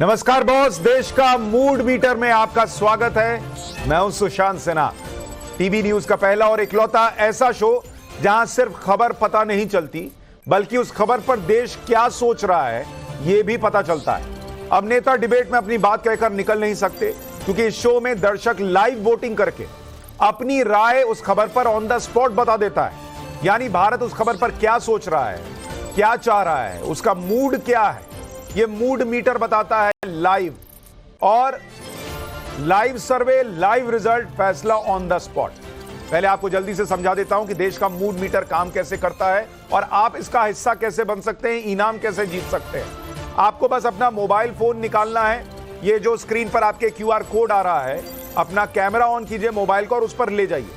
नमस्कार बॉस, देश का मूड मीटर में आपका स्वागत है। मैं हूं सुशांत सिन्हा। टीवी न्यूज का पहला और इकलौता ऐसा शो जहां सिर्फ खबर पता नहीं चलती, बल्कि उस खबर पर देश क्या सोच रहा है यह भी पता चलता है। अब नेता डिबेट में अपनी बात कहकर निकल नहीं सकते, क्योंकि इस शो में दर्शक लाइव वोटिंग करके अपनी राय उस खबर पर ऑन द स्पॉट बता देता है। यानी भारत उस खबर पर क्या सोच रहा है, क्या चाह रहा है, उसका मूड क्या है, ये मूड मीटर बताता है लाइव। और लाइव सर्वे, लाइव रिजल्ट, फैसला ऑन द स्पॉट। पहले आपको जल्दी से समझा देता हूं कि देश का मूड मीटर काम कैसे करता है और आप इसका हिस्सा कैसे बन सकते हैं, इनाम कैसे जीत सकते हैं। आपको बस अपना मोबाइल फोन निकालना है। ये जो स्क्रीन पर आपके क्यूआर कोड आ रहा है, अपना कैमरा ऑन कीजिए मोबाइल को और उस पर ले जाइए।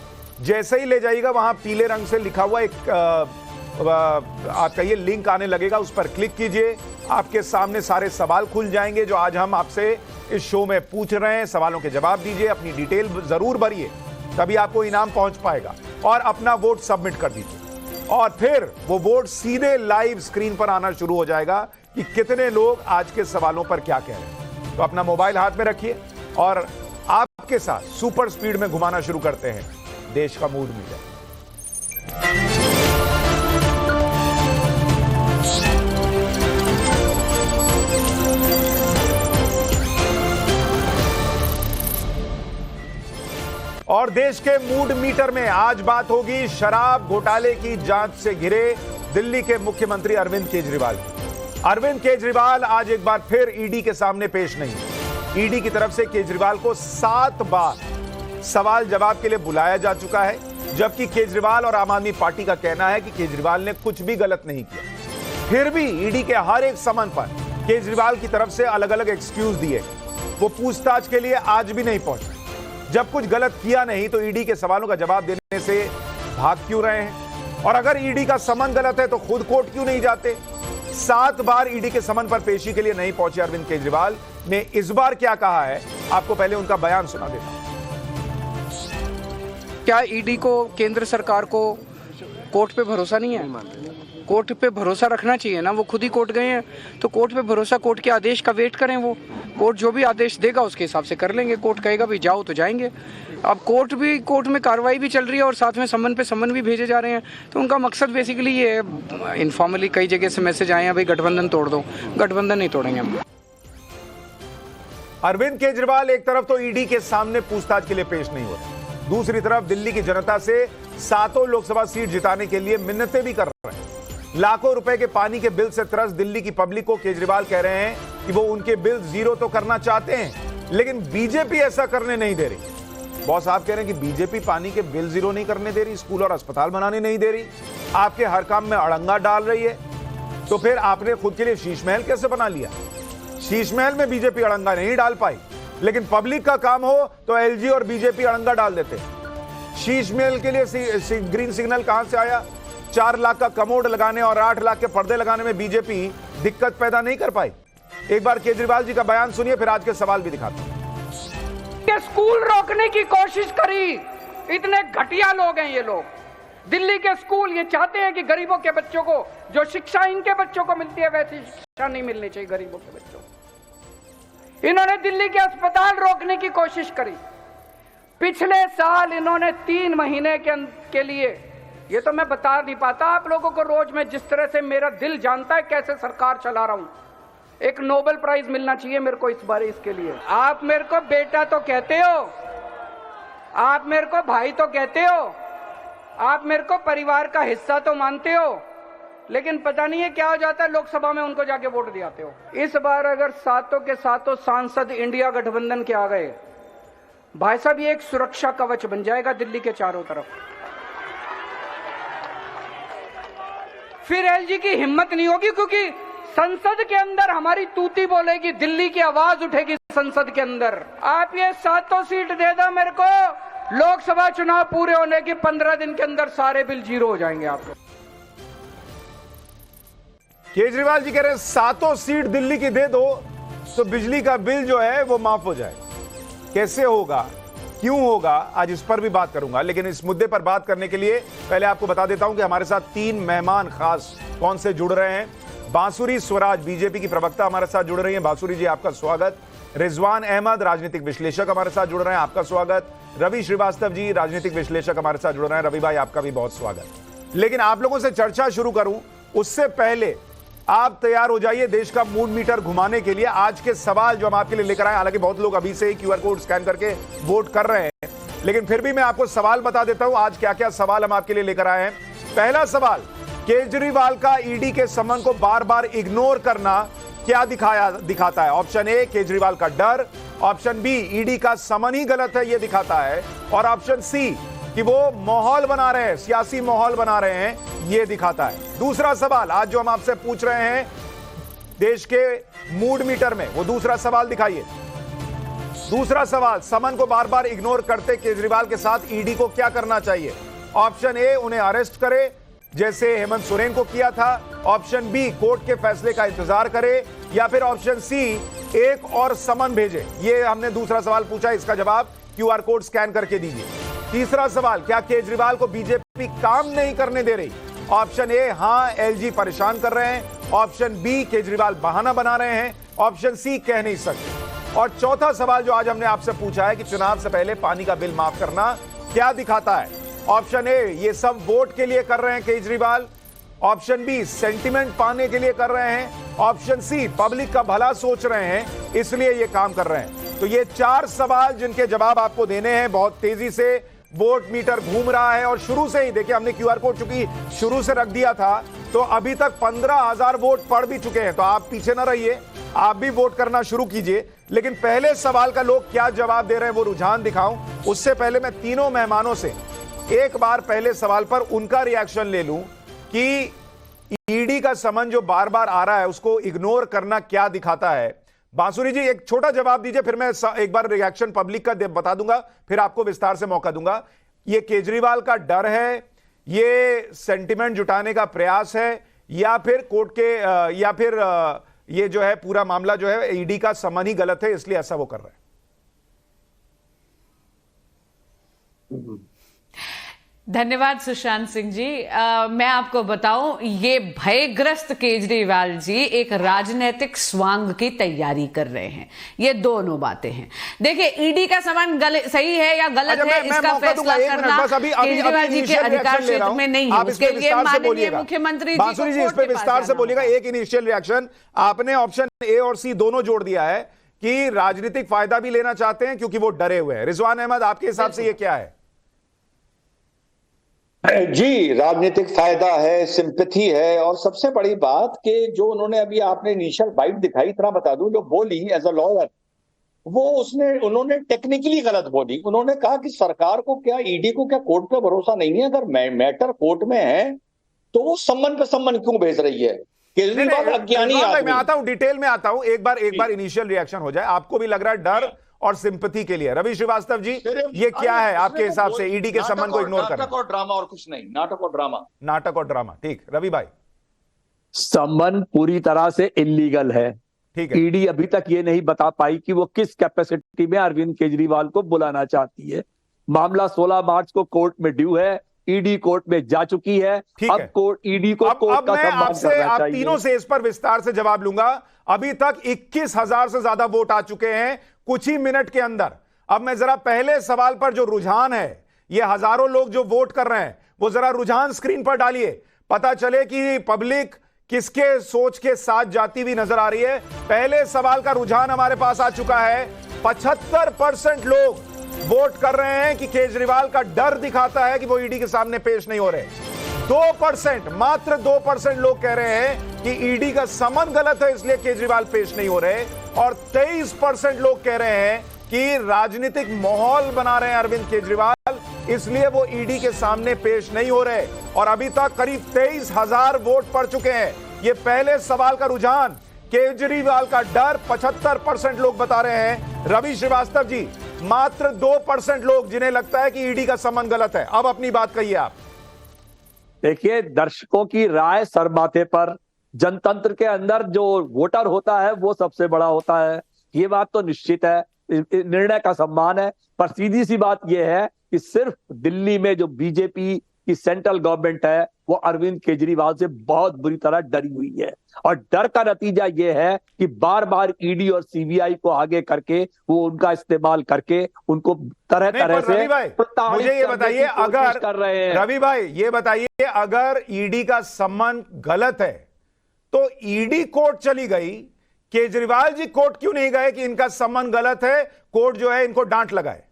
जैसे ही ले जाइएगा, वहां पीले रंग से लिखा हुआ एक आपका ये लिंक आने लगेगा, उस पर क्लिक कीजिए। आपके सामने सारे सवाल खुल जाएंगे जो आज हम आपसे इस शो में पूछ रहे हैं। सवालों के जवाब दीजिए, अपनी डिटेल जरूर भरिए, तभी आपको इनाम पहुंच पाएगा। और अपना वोट सबमिट कर दीजिए और फिर वो वोट सीधे लाइव स्क्रीन पर आना शुरू हो जाएगा कि कितने लोग आज के सवालों पर क्या कह रहे हैं। तो अपना मोबाइल हाथ में रखिए और आपके साथ सुपर स्पीड में घुमाना शुरू करते हैं देश का मूड मीटर। और देश के मूड मीटर में आज बात होगी शराब घोटाले की जांच से घिरे दिल्ली के मुख्यमंत्री अरविंद केजरीवाल की। अरविंद केजरीवाल आज एक बार फिर ईडी के सामने पेश नहीं। ईडी की तरफ से केजरीवाल को 7 बार सवाल जवाब के लिए बुलाया जा चुका है, जबकि केजरीवाल और आम आदमी पार्टी का कहना है कि केजरीवाल ने कुछ भी गलत नहीं किया। फिर भी ईडी के हर एक समन पर केजरीवाल की तरफ से अलग अलग एक्सक्यूज दिए। वो पूछताछ के लिए आज भी नहीं पहुंचे। जब कुछ गलत किया नहीं तो ईडी के सवालों का जवाब देने से भाग क्यों रहे हैं? और अगर ईडी का समन गलत है तो खुद कोर्ट क्यों नहीं जाते? 7 बार ईडी के समन पर पेशी के लिए नहीं पहुंचे अरविंद केजरीवाल ने इस बार क्या कहा है, आपको पहले उनका बयान सुना देता हूं। क्या ईडी को, केंद्र सरकार को कोर्ट पे भरोसा नहीं है? कोर्ट पे भरोसा रखना चाहिए ना। वो खुद ही कोर्ट गए हैं तो कोर्ट पे भरोसा, कोर्ट के आदेश का वेट करें। वो कोर्ट जो भी आदेश देगा उसके हिसाब से कर लेंगे। कोर्ट कहेगा भाई जाओ तो जाएंगे। अब कोर्ट में कार्रवाई भी चल रही है और साथ में समन पे समन भी भेजे जा रहे हैं। तो उनका मकसद बेसिकली ये है, इनफॉर्मली कई जगह से मैसेज आए हैं भाई गठबंधन तोड़ दो। गठबंधन नहीं तोड़ेंगे हम। अरविंद केजरीवाल एक तरफ तो ईडी के सामने पूछताछ के लिए पेश नहीं हो रहे, दूसरी तरफ दिल्ली की जनता से 7 लोकसभा सीट जिताने के लिए मिन्नतें भी कर रहे हैं। लाखों रुपए के पानी के बिल से त्रस्त दिल्ली की पब्लिक को केजरीवाल कह रहे हैं कि वो उनके बिल जीरो तो करना चाहते हैं, लेकिन बीजेपी ऐसा करने नहीं दे रही। बॉस, आप कह रहे हैं कि बीजेपी पानी के बिल जीरो नहीं करने दे रही, स्कूल और अस्पताल बनाने नहीं दे रही, आपके हर काम में अड़ंगा डाल रही है। तो फिर आपने खुद के लिए शीश महल कैसे बना लिया? शीश महल में बीजेपी अड़ंगा नहीं डाल पाई, लेकिन पब्लिक का काम हो तो एलजी और बीजेपी अड़ंगा डाल देते। शीश महल के लिए ग्रीन सिग्नल कहां से आया? 4 लाख का कमोड लगाने और 8 लाख के पर्दे लगाने में बीजेपी दिक्कत पैदा नहीं कर पाई। एक बार केजरीवाल जी का बयान सुनिए, फिर आज के सवाल भी दिखाता हूं। ये स्कूल रोकने की कोशिश करी, इतने घटिया लोग हैं ये लोग। दिल्ली के स्कूल ये चाहते हैं कि गरीबों के बच्चों को जो शिक्षा इनके बच्चों को मिलती है वैसी शिक्षा नहीं मिलनी चाहिए गरीबों के बच्चों को। इन्होंने दिल्ली के अस्पताल रोकने की कोशिश करी। पिछले साल इन्होंने 3 महीने के लिए, ये तो मैं बता नहीं पाता आप लोगों को, रोज मैं जिस तरह से मेरा दिल जानता है कैसे सरकार चला रहा हूं। एक नोबेल प्राइज मिलना चाहिए मेरे को इस बार इसके लिए। आप मेरे को बेटा तो कहते हो, आप मेरे को भाई तो कहते हो, आप मेरे को परिवार का हिस्सा तो मानते हो, लेकिन पता नहीं है क्या हो जाता है, लोकसभा में उनको जाके वोट दिलाते हो। इस बार अगर 7 के 7 सांसद इंडिया गठबंधन के आ गए, भाई साहब ये एक सुरक्षा कवच बन जाएगा दिल्ली के चारों तरफ। फिर एलजी की हिम्मत नहीं होगी, क्योंकि संसद के अंदर हमारी तूती बोलेगी, दिल्ली की आवाज उठेगी संसद के अंदर। आप ये 7 सीट दे दो मेरे को, लोकसभा चुनाव पूरे होने के 15 दिन के अंदर सारे बिल जीरो हो जाएंगे। आप लोग केजरीवाल जी कह रहे हैं 7 सीट दिल्ली की दे दो तो बिजली का बिल जो है वो माफ हो जाए। कैसे होगा, क्यों होगा, आज इस पर भी बात करूंगा। लेकिन इस मुद्दे पर बात करने के लिए पहले आपको बता देता हूं कि हमारे साथ 3 मेहमान खास कौन से जुड़ रहे हैं। बांसुरी स्वराज बीजेपी की प्रवक्ता हमारे साथ जुड़ रही हैं। बांसुरी जी, आपका स्वागत। रिजवान अहमद राजनीतिक विश्लेषक हमारे साथ जुड़ रहे हैं, आपका स्वागत। रवि श्रीवास्तव जी राजनीतिक विश्लेषक हमारे साथ जुड़ रहे हैं। रवि भाई, आपका भी बहुत स्वागत। लेकिन आप लोगों से चर्चा शुरू करूं उससे पहले आप तैयार हो जाइए देश का मूड मीटर घुमाने के लिए। आज के सवाल जो हम आपके लिए लेकर आए, हालांकि बहुत लोग अभी से ही QR कोड स्कैन करके वोट कर रहे हैं, लेकिन फिर भी मैं आपको सवाल बता देता हूं आज क्या क्या सवाल हम आपके लिए लेकर आए हैं। पहला सवाल, केजरीवाल का ईडी के समन को बार बार इग्नोर करना क्या दिखाता है? ऑप्शन ए, केजरीवाल का डर। ऑप्शन बी, ईडी का समन ही गलत है, यह दिखाता है। और ऑप्शन सी, कि वो माहौल बना रहे हैं, सियासी माहौल बना रहे हैं, यह दिखाता है। दूसरा सवाल आज जो हम आपसे पूछ रहे हैं देश के मूड मीटर में, वो दूसरा सवाल दिखाइए। दूसरा सवाल, समन को बार बार इग्नोर करते केजरीवाल के साथ ईडी को क्या करना चाहिए? ऑप्शन ए, उन्हें अरेस्ट करे जैसे हेमंत सोरेन को किया था। ऑप्शन बी, कोर्ट के फैसले का इंतजार करे। या फिर ऑप्शन सी, एक और समन भेजे। ये हमने दूसरा सवाल पूछा, इसका जवाब QR कोड स्कैन करके दीजिए। तीसरा सवाल, क्या केजरीवाल को बीजेपी काम नहीं करने दे रही? ऑप्शन ए, हां LG परेशान कर रहे हैं। ऑप्शन बी, केजरीवाल बहाना बना रहे हैं। ऑप्शन सी, कह नहीं सकते। और चौथा सवाल जो आज हमने आपसे पूछा है कि चुनाव से पहले पानी का बिल माफ करना क्या दिखाता है? ऑप्शन ए, ये सब वोट के लिए कर रहे हैं केजरीवाल। ऑप्शन बी, सेंटिमेंट पाने के लिए कर रहे हैं। ऑप्शन सी, पब्लिक का भला सोच रहे हैं इसलिए ये काम कर रहे हैं। तो ये 4 सवाल जिनके जवाब आपको देने हैं। बहुत तेजी से वोट मीटर घूम रहा है और शुरू से ही देखिए, हमने QR कोड चूंकि शुरू से रख दिया था तो अभी तक 15,000 वोट पड़ भी चुके हैं। तो आप पीछे ना रहिए, आप भी वोट करना शुरू कीजिए। लेकिन पहले सवाल का लोग क्या जवाब दे रहे हैं वो रुझान दिखाऊं उससे पहले मैं तीनों मेहमानों से एक बार पहले सवाल पर उनका रिएक्शन ले लूं कि ईडी का समन जो बार बार आ रहा है उसको इग्नोर करना क्या दिखाता है। बांसुरी जी, एक छोटा जवाब दीजिए, फिर मैं एक बार रिएक्शन पब्लिक का बता दूंगा, फिर आपको विस्तार से मौका दूंगा। ये केजरीवाल का डर है, ये सेंटिमेंट जुटाने का प्रयास है, या फिर कोर्ट के या फिर ये जो है पूरा मामला जो है ईडी का समन ही गलत है इसलिए ऐसा वो कर रहे हैं? धन्यवाद सुशांत सिंह जी। मैं आपको बताऊं, ये भयग्रस्त केजरीवाल जी एक राजनीतिक स्वांग की तैयारी कर रहे हैं। ये दोनों बातें हैं। देखिए, ईडी का समन सही है या गलत है, इसका फैसला करना केजरीवाल जी के अधिकार क्षेत्र में नहीं है। उसके लिए माननीय मुख्यमंत्री जी बांसुरी जी, इस पे विस्तार से बोलिएगा। एक इनिशियल रिएक्शन, आपने ऑप्शन ए और सी दोनों जोड़ दिया है कि राजनीतिक फायदा भी लेना चाहते हैं क्योंकि वो डरे हुए हैं। रिजवान अहमद, आपके हिसाब से ये क्या है? जी, राजनीतिक फायदा है, सिंपैथी है, और सबसे बड़ी बात कि जो उन्होंने अभी आपने इनिशियल बाइट दिखाई, इतना बता दूं, जो बोली एज अ लॉयर, वो उन्होंने टेक्निकली गलत बोली। उन्होंने कहा कि सरकार को क्या, ईडी को क्या कोर्ट पे भरोसा नहीं है? अगर मैटर कोर्ट में है तो वो सम्मन पे सम्मन क्यों भेज रही है? केजरीवाल अज्ञानी आदमी। मैं आता हूं, डिटेल में आता हूं, एक बार इनिशियल रिएक्शन हो जाए। आपको भी लग रहा है डर और सिंपैथी के लिए। रवि श्रीवास्तव जी, ये क्या है आपके हिसाब से ईडी के सम्मान को इग्नोर करना? नाटक और ड्रामा, और कुछ नहीं। नाटक और ड्रामा। नाटक और ड्रामा, ठीक। रवि भाई? सम्मन पूरी तरह से इलीगल है। ठीक है। ईडी अभी तक ये नहीं बता पाई कि वो किस कैपेसिटी में अरविंद केजरीवाल को बुलाना चाहती है। मामला 16 मार्च को कोर्ट में ड्यू है, ईडी कोर्ट में जा चुकी है। अब कोर्ट ईडी को कोर्ट का सम्मान करना चाहिए। आप तीनों से इस पर विस्तार से जवाब लूंगा। अभी तक 21,000 से ज्यादा वोट आ चुके हैं कुछ ही मिनट के अंदर। अब मैं जरा पहले सवाल पर जो रुझान है, ये हजारों लोग जो वोट कर रहे हैं, वो जरा रुझान स्क्रीन पर डालिए, पता चले कि पब्लिक किसके सोच के साथ जाती हुई नजर आ रही है। पहले सवाल का रुझान हमारे पास आ चुका है। 75% लोग वोट कर रहे हैं कि केजरीवाल का डर दिखाता है कि वो ईडी के सामने पेश नहीं हो रहे। 2%, मात्र 2% लोग कह रहे हैं कि ईडी का समन गलत है इसलिए केजरीवाल पेश नहीं हो रहे। और 23% लोग कह रहे हैं कि राजनीतिक माहौल बना रहे हैं अरविंद केजरीवाल, इसलिए वो ईडी के सामने पेश नहीं हो रहे। और अभी तक करीब 23,000 वोट पड़ चुके हैं। ये पहले सवाल का रुझान, केजरीवाल का डर 75% लोग बता रहे हैं। रवि श्रीवास्तव जी, मात्र 2% लोग जिन्हें लगता है कि ईडी का समन गलत है। अब अपनी बात कहिए आप। देखिए, दर्शकों की राय सरमाथे पर, जनतंत्र के अंदर जो वोटर होता है वो सबसे बड़ा होता है, ये बात तो निश्चित है। निर्णय का सम्मान है, पर सीधी सी बात यह है कि सिर्फ दिल्ली में जो बीजेपी कि सेंट्रल गवर्नमेंट है वो अरविंद केजरीवाल से बहुत बुरी तरह डरी हुई है, और डर का नतीजा ये है कि बार बार ईडी और सीबीआई को आगे करके वो उनका इस्तेमाल करके उनको तरह तरह से रवि भाई मुझे ये बताइए, अगर कर रहे हैं। रवि भाई ये बताइए, अगर ईडी का सम्मान गलत है तो ईडी कोर्ट चली गई, केजरीवाल जी कोर्ट क्यों नहीं गए कि इनका सम्मान गलत है, कोर्ट जो है इनको डांट लगाए?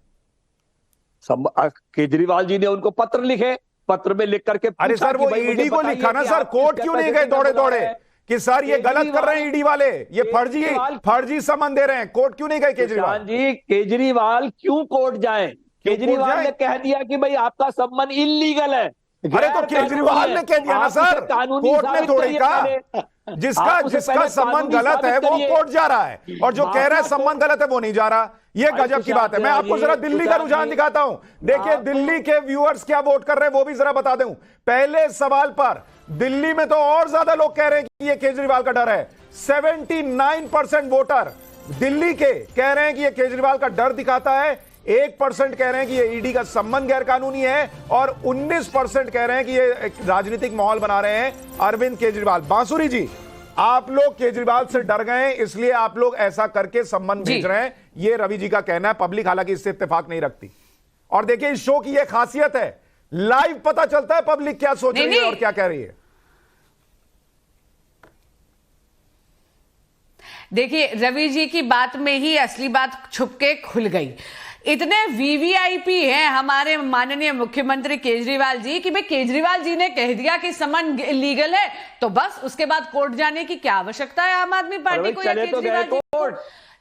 केजरीवाल जी ने उनको पत्र लिखे, पत्र में लिख करके अरे सर वो ईडी को लिखा ना सर, कोर्ट क्यों नहीं गए दौड़े दौड़े कि सर ये गलत कर रहे हैं ईडी वाले, ये फर्जी सम्मान दे रहे हैं? कोर्ट क्यों नहीं गए केजरीवाल जी? केजरीवाल क्यों कोर्ट जाए? केजरीवाल ने कह दिया कि भाई आपका सम्मान इलीगल है। अरे तो केजरीवाल ने कह दिया ना सर, कोर्ट ने थोड़ी कहा। जिसका सम्मान गलत है वो कोर्ट जा रहा है, और जो कह रहा है सम्मान गलत है वो नहीं जा रहा। ये गजब की बात है। मैं आपको जरा दिल्ली का रुझान दिखाता हूं, देखिए दिल्ली के व्यूअर्स क्या वोट कर रहे हैं वो भी जरा बता दूं। पहले सवाल पर दिल्ली में तो और ज्यादा लोग कह रहे हैं कि ये केजरीवाल का डर है। 79% वोटर दिल्ली के कह रहे हैं कि ये केजरीवाल का डर दिखाता है, 1% कह रहे हैं कि ये ईडी का सम्मान गैर कानूनी है, और 19% कह रहे हैं कि ये एक राजनीतिक माहौल बना रहे हैं अरविंद केजरीवाल। बांसुरी जी, आप लोग केजरीवाल से डर गए इसलिए आप लोग ऐसा करके सम्मान भेज रहे हैं, ये रवि जी का कहना है। पब्लिक हालांकि इससे इत्तेफाक नहीं रखती। और देखिए इस शो की ये खासियत है, लाइव पता चलता है पब्लिक क्या सोच रही है और क्या कह रही है। देखिए रवि जी की बात में ही असली बात छुपके खुल गई। इतने वीवीआईपी हैं हमारे माननीय मुख्यमंत्री केजरीवाल जी कि भाई केजरीवाल जी ने कह दिया कि सम्मान इलीगल है तो बस उसके बाद कोर्ट जाने की क्या आवश्यकता है आम आदमी पार्टी को या केजरीवाल जी को?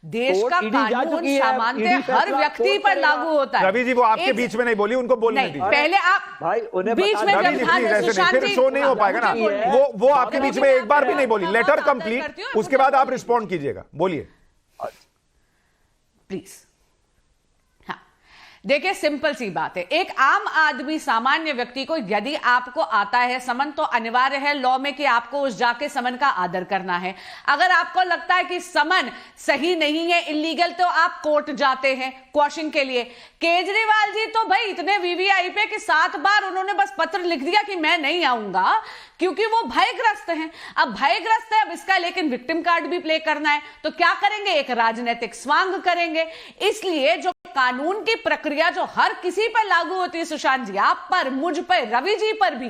देश का कानून सामान्य हर व्यक्ति पर लागू होता है। रवि जी वो आपके बीच में नहीं बोली, उनको बोलने दीजिए। पहले आप भाई उन्हें बीच में फिर शो नहीं हो पाएगा ना, वो आपके बीच में एक बार भी नहीं बोली। लेटर कंप्लीट, उसके बाद आप रिस्पॉन्ड कीजिएगा, बोलिए प्लीज। देखिए सिंपल सी बात है, एक आम आदमी सामान्य व्यक्ति को यदि आपको आता है समन तो अनिवार्य है लॉ में कि आपको उस जाके समन का आदर करना है। अगर आपको लगता है कि समन सही नहीं है, इलीगल, तो आप कोर्ट जाते हैं क्वॉशिंग के लिए। केजरीवाल जी तो भाई इतने वीवीआईपी कि 7 बार उन्होंने बस पत्र लिख दिया कि मैं नहीं आऊंगा क्योंकि वो भयग्रस्त हैं। अब भयग्रस्त है, अब इसका लेकिन विक्टिम कार्ड भी प्ले करना है तो क्या करेंगे? एक राजनीतिक स्वांग करेंगे। इसलिए जो कानून की प्रक्रिया जो हर किसी पर लागू होती है, सुशांत जी आप पर, मुझ पर, रवि जी पर भी,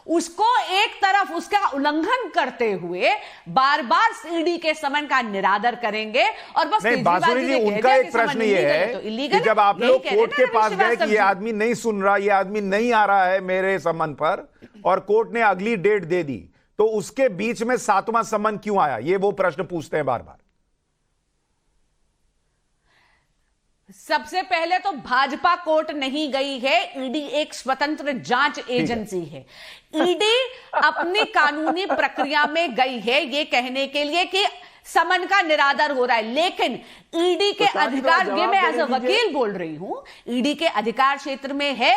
उसको एक तरफ उसका उल्लंघन करते हुए बार बार ईडी के समन का निरादर करेंगे। और बस बांसुरी जी उनका एक प्रश्न ये है कि जब आप लोग कोर्ट के पास गए कि ये आदमी नहीं सुन रहा, ये आदमी नहीं आ रहा है मेरे समन पर, और कोर्ट ने अगली डेट दे दी, तो उसके बीच में 7वां समन क्यों आया? ये वो प्रश्न पूछते हैं बार बार। सबसे पहले तो भाजपा कोर्ट नहीं गई है, ईडी एक स्वतंत्र जांच एजेंसी है। ईडी अपनी कानूनी प्रक्रिया में गई है ये कहने के लिए कि समन का निरादर हो रहा है, लेकिन ईडी के अधिकार, ये मैं एज अ वकील बोल रही हूं, ईडी के अधिकार क्षेत्र में है